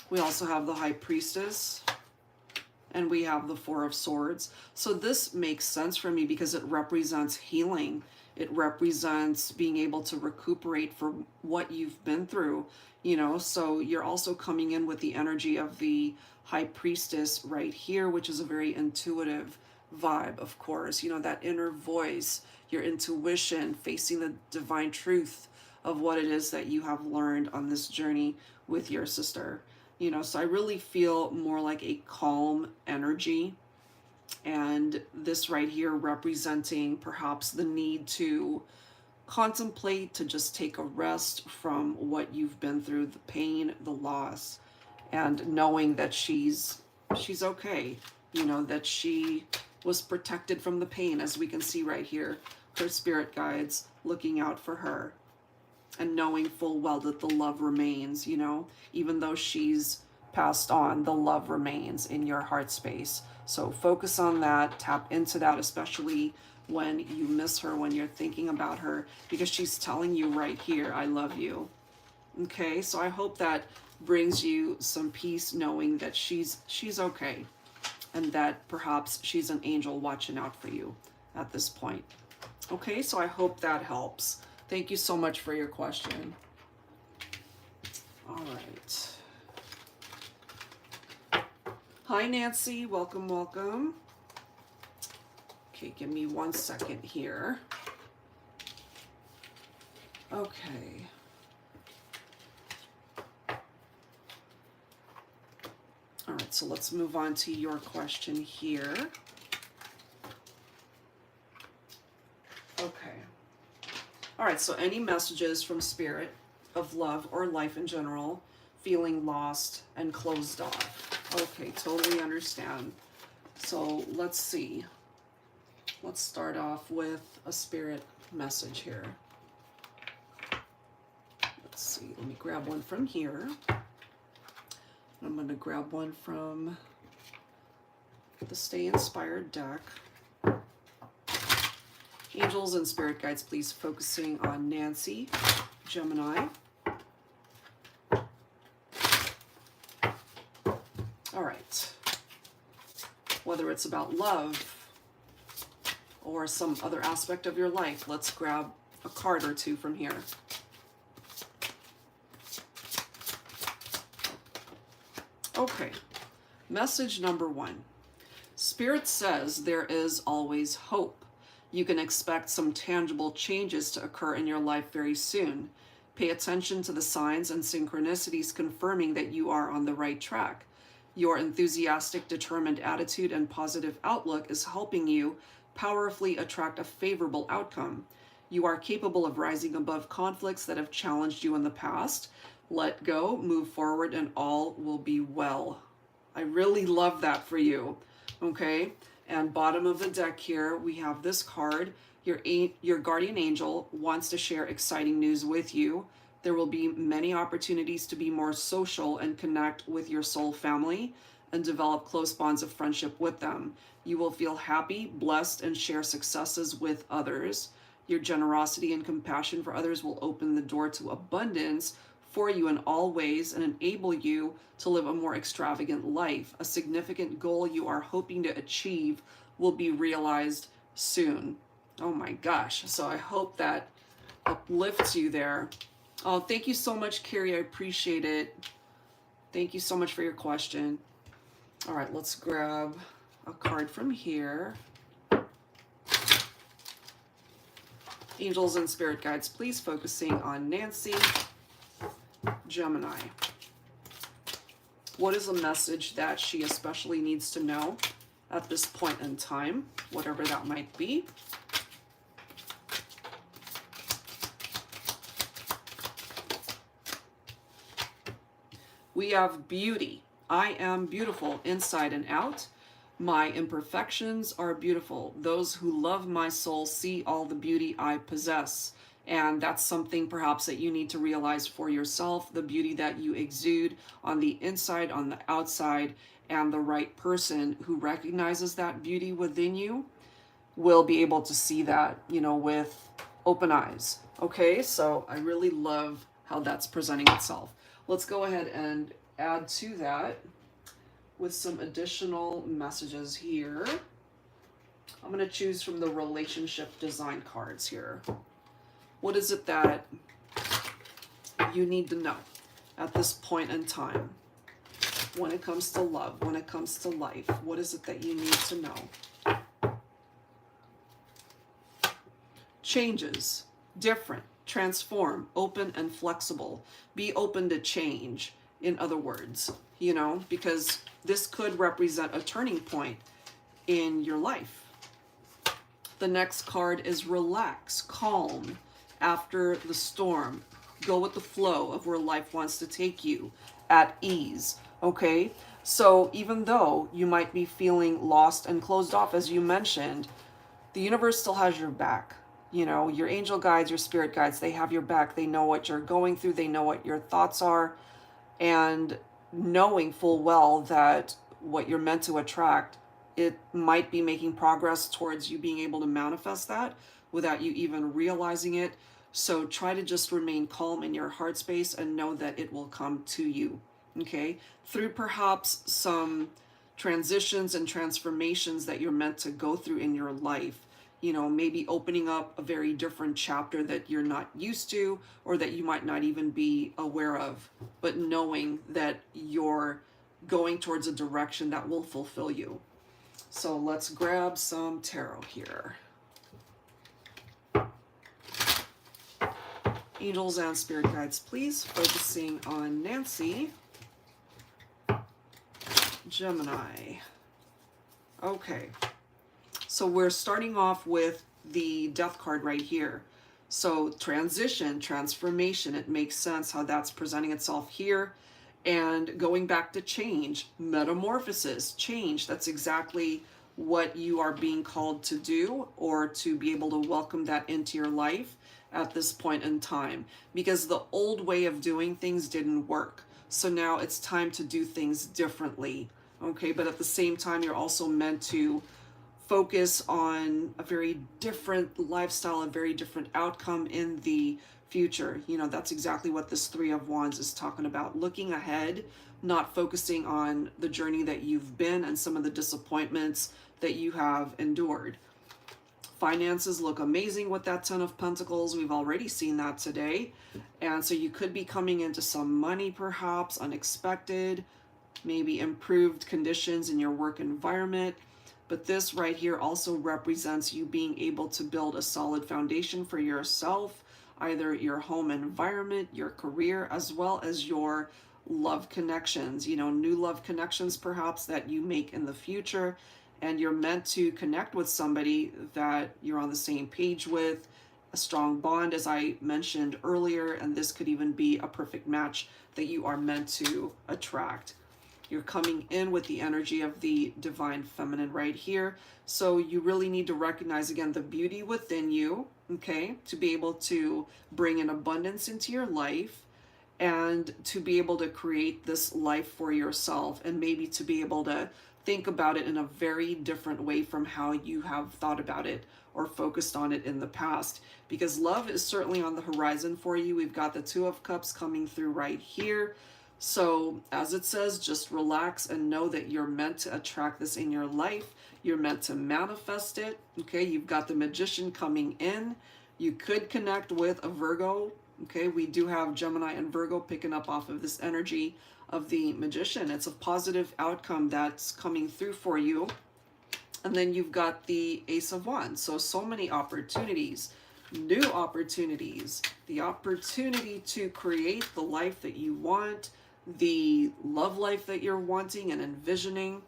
We also have the High Priestess, and we have the Four of Swords. So this makes sense for me because it represents healing. It represents being able to recuperate from what you've been through, you know. So you're also coming in with the energy of the High Priestess right here, which is a very intuitive vibe, of course. You know, that inner voice, your intuition, facing the divine truth of what it is that you have learned on this journey with your sister. You know, so I really feel more like a calm energy. And this right here representing perhaps the need to contemplate, to just take a rest from what you've been through, the pain, the loss, and knowing that she's okay, you know, that she was protected from the pain, as we can see right here, her spirit guides looking out for her, and knowing full well that the love remains, you know, even though she's passed on, the love remains in your heart space. So focus on that, tap into that, especially when you miss her, when you're thinking about her, because she's telling you right here, I love you. Okay, so I hope that brings you some peace, knowing that she's okay, and that perhaps she's an angel watching out for you at this point. Okay, so I hope that helps. Thank you so much for your question. All right. Hi, Nancy. Welcome, welcome. Okay, give me 1 second here. Okay. All right, so let's move on to your question here. Okay. All right, so any messages from Spirit of love or life in general, feeling lost and closed off? Okay, totally understand. So let's see. Let's start off with a spirit message here. Let's see, let me grab one from here. I'm going to grab one from the Stay Inspired deck. Angels and spirit guides, please, focusing on Nancy, Gemini. All right. Whether it's about love or some other aspect of your life, let's grab a card or two from here. Okay. Message number 1. Spirit says there is always hope. You can expect some tangible changes to occur in your life very soon. Pay attention to the signs and synchronicities confirming that you are on the right track. Your enthusiastic, determined attitude and positive outlook is helping you powerfully attract a favorable outcome. You are capable of rising above conflicts that have challenged you in the past. Let go, move forward, and all will be well. I really love that for you. Okay? And bottom of the deck here, we have this card. Your guardian angel wants to share exciting news with you. There will be many opportunities to be more social and connect with your soul family and develop close bonds of friendship with them. You will feel happy, blessed, and share successes with others. Your generosity and compassion for others will open the door to abundance for you in all ways and enable you to live a more extravagant life. A significant goal you are hoping to achieve will be realized soon. Oh my gosh. So I hope that uplifts you there. Oh, thank you so much, Carrie. I appreciate it. Thank you so much for your question. All right, let's grab a card from here. Angels and spirit guides, please, focusing on Nancy, Gemini. What is a message that she especially needs to know at this point in time, whatever that might be? We have beauty. I am beautiful inside and out. My imperfections are beautiful. Those who love my soul see all the beauty I possess. And that's something perhaps that you need to realize for yourself, the beauty that you exude on the inside, on the outside, and the right person who recognizes that beauty within you will be able to see that, you know, with open eyes. Okay, so I really love how that's presenting itself. Let's go ahead and add to that with some additional messages here. I'm going to choose from the relationship design cards here. What is it that you need to know at this point in time when it comes to love, when it comes to life? What is it that you need to know? Changes, different, transform, open and flexible. Be open to change, in other words, you know, because this could represent a turning point in your life. The next card is relax, calm, after the storm. Go with the flow of where life wants to take you, at ease, okay? So even though you might be feeling lost and closed off, as you mentioned, the universe still has your back. You know, your angel guides, your spirit guides, they have your back. They know what you're going through. They know what your thoughts are. And knowing full well that what you're meant to attract, it might be making progress towards you being able to manifest that without you even realizing it. So try to just remain calm in your heart space and know that it will come to you, okay? Through perhaps some transitions and transformations that you're meant to go through in your life. You know, maybe opening up a very different chapter that you're not used to or that you might not even be aware of, but knowing that you're going towards a direction that will fulfill you. So let's grab some tarot here. Angels and spirit guides, please, focusing on Nancy, Gemini. Okay, so we're starting off with the death card right here. So transition, transformation, it makes sense how that's presenting itself here. And going back to change, metamorphosis, change, that's exactly what you are being called to do, or to be able to welcome that into your life at this point in time, because the old way of doing things didn't work. So now it's time to do things differently, okay? But at the same time, you're also meant to focus on a very different lifestyle, a very different outcome in the future. You know, that's exactly what this Three of Wands is talking about. Looking ahead, not focusing on the journey that you've been and some of the disappointments that you have endured. Finances look amazing with that Ten of Pentacles. We've already seen that today. And so you could be coming into some money, perhaps unexpected, maybe improved conditions in your work environment. But this right here also represents you being able to build a solid foundation for yourself, either your home environment, your career, as well as your love connections, you know, new love connections perhaps that you make in the future. And you're meant to connect with somebody that you're on the same page with, a strong bond, as I mentioned earlier, and this could even be a perfect match that you are meant to attract. You're coming in with the energy of the divine feminine right here. So you really need to recognize, again, the beauty within you, okay, to be able to bring an abundance into your life and to be able to create this life for yourself, and maybe to be able to think about it in a very different way from how you have thought about it or focused on it in the past, because love is certainly on the horizon for you. We've got the Two of Cups coming through right here. So as it says, just relax and know that you're meant to attract this in your life. You're meant to manifest it. Okay, you've got the Magician coming in. You could connect with a Virgo. Okay, we do have Gemini and Virgo picking up off of this energy of the Magician. It's a positive outcome that's coming through for you. And then you've got the Ace of Wands. So many opportunities, new opportunities, the opportunity to create the life that you want, the love life that you're wanting and envisioning.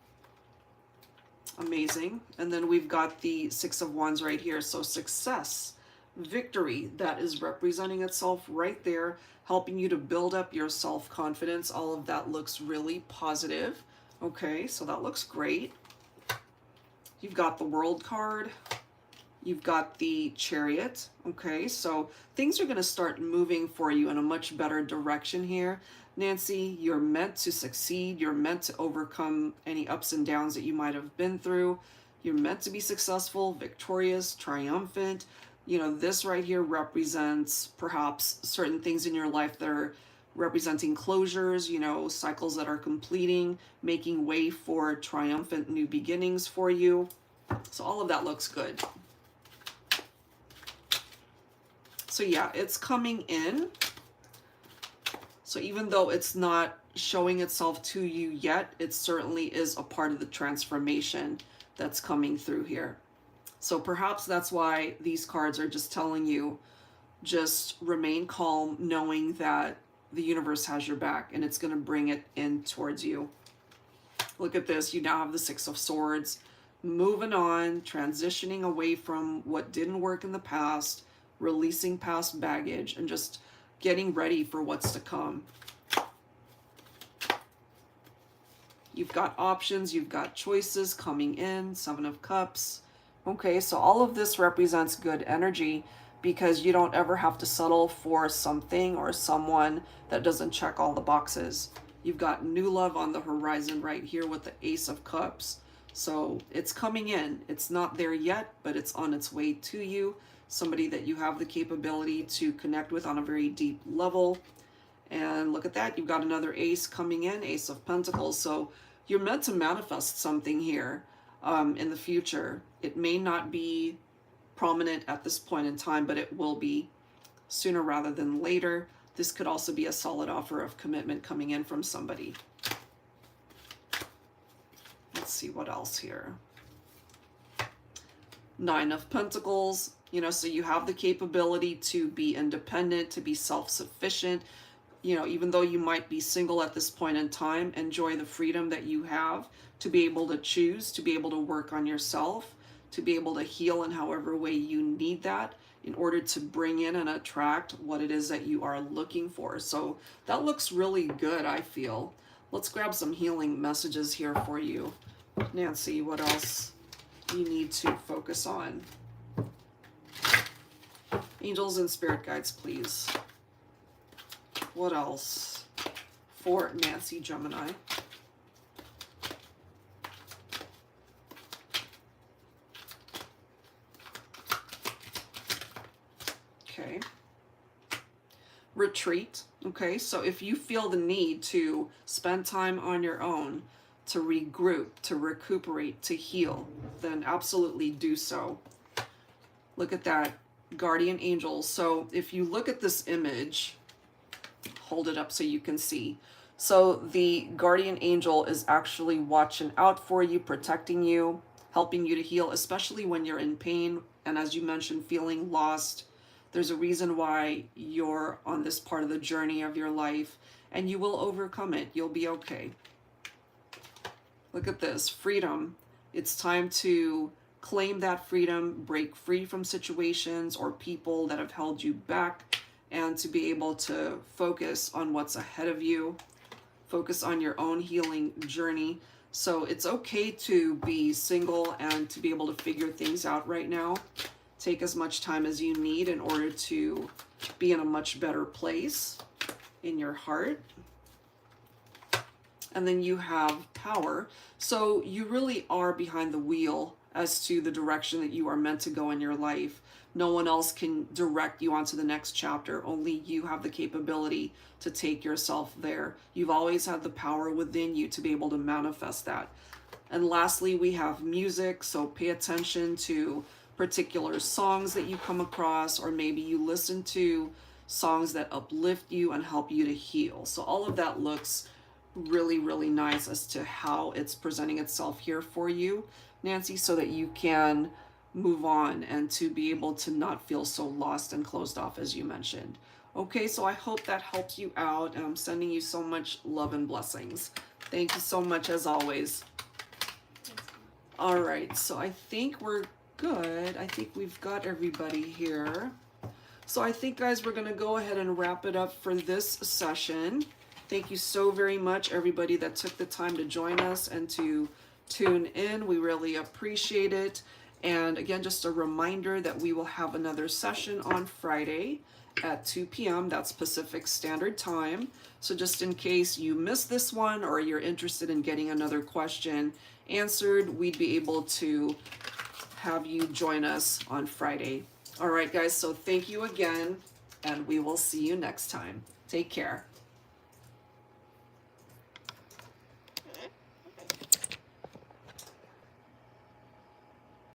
Amazing. And then we've got the Six of Wands right here. So success, victory, that is representing itself right there, helping you to build up your self-confidence. All of that looks really positive. Okay, so that looks great. You've got the World card. You've got the Chariot. Okay, so things are going to start moving for you in a much better direction here. Nancy, you're meant to succeed. You're meant to overcome any ups and downs that you might have been through. You're meant to be successful, victorious, triumphant. You know, this right here represents perhaps certain things in your life that are representing closures, you know, cycles that are completing, making way for triumphant new beginnings for you. So all of that looks good. So yeah, it's coming in. So even though it's not showing itself to you yet, it certainly is a part of the transformation that's coming through here. So perhaps that's why these cards are just telling you, just remain calm, knowing that the universe has your back and it's going to bring it in towards you. Look at this. You now have the Six of Swords. Moving on, transitioning away from what didn't work in the past, releasing past baggage, and just getting ready for what's to come. You've got options, you've got choices coming in, Seven of Cups. Okay, so all of this represents good energy, because you don't ever have to settle for something or someone that doesn't check all the boxes. You've got new love on the horizon right here with the Ace of Cups. So it's coming in. It's not there yet, but it's on its way to you. Somebody that you have the capability to connect with on a very deep level. And look at that. You've got another ace coming in, Ace of Pentacles. So you're meant to manifest something here in the future. It may not be prominent at this point in time, but it will be sooner rather than later. This could also be a solid offer of commitment coming in from somebody. Let's see what else here. Nine of Pentacles. You know, so you have the capability to be independent, to be self-sufficient. You know, even though you might be single at this point in time, enjoy the freedom that you have to be able to choose, to be able to work on yourself, to be able to heal in however way you need that in order to bring in and attract what it is that you are looking for. So that looks really good, I feel. Let's grab some healing messages here for you. Nancy, what else you need to focus on? Angels and spirit guides, please. What else for Nancy Gemini? Okay. Retreat. Okay, so if you feel the need to spend time on your own, to regroup, to recuperate, to heal, then absolutely do so. Look at that. Guardian angels. So if you look at this image, hold it up so you can see. So the guardian angel is actually watching out for you, protecting you, helping you to heal, especially when you're in pain. And as you mentioned, feeling lost. There's a reason why you're on this part of the journey of your life, and you will overcome it. You'll be okay. Look at this. Freedom. It's time to claim that freedom, break free from situations or people that have held you back, and to be able to focus on what's ahead of you, focus on your own healing journey. So it's okay to be single and to be able to figure things out right now. Take as much time as you need in order to be in a much better place in your heart. And then you have power. So you really are behind the wheel as to the direction that you are meant to go in your life. No one else can direct you onto the next chapter. Only you have the capability to take yourself there. You've always had the power within you to be able to manifest that. And lastly, we have music. So pay attention to particular songs that you come across, or maybe you listen to songs that uplift you and help you to heal. So all of that looks really, really nice as to how it's presenting itself here for you, Nancy, so that you can move on and to be able to not feel so lost and closed off as you mentioned. Okay, so I hope that helps you out, and I'm sending you so much love and blessings. Thank you so much as always. All right, so I think we're good. I think we've got everybody here. So I think, guys, we're going to go ahead and wrap it up for this session. Thank you so very much, everybody that took the time to join us and to tune in. We really appreciate it. And again, just a reminder that we will have another session on Friday at 2 p.m. That's Pacific Standard Time. So just in case you missed this one or you're interested in getting another question answered, we'd be able to have you join us on Friday. All right, guys, so thank you again, and we will see you next time. Take care.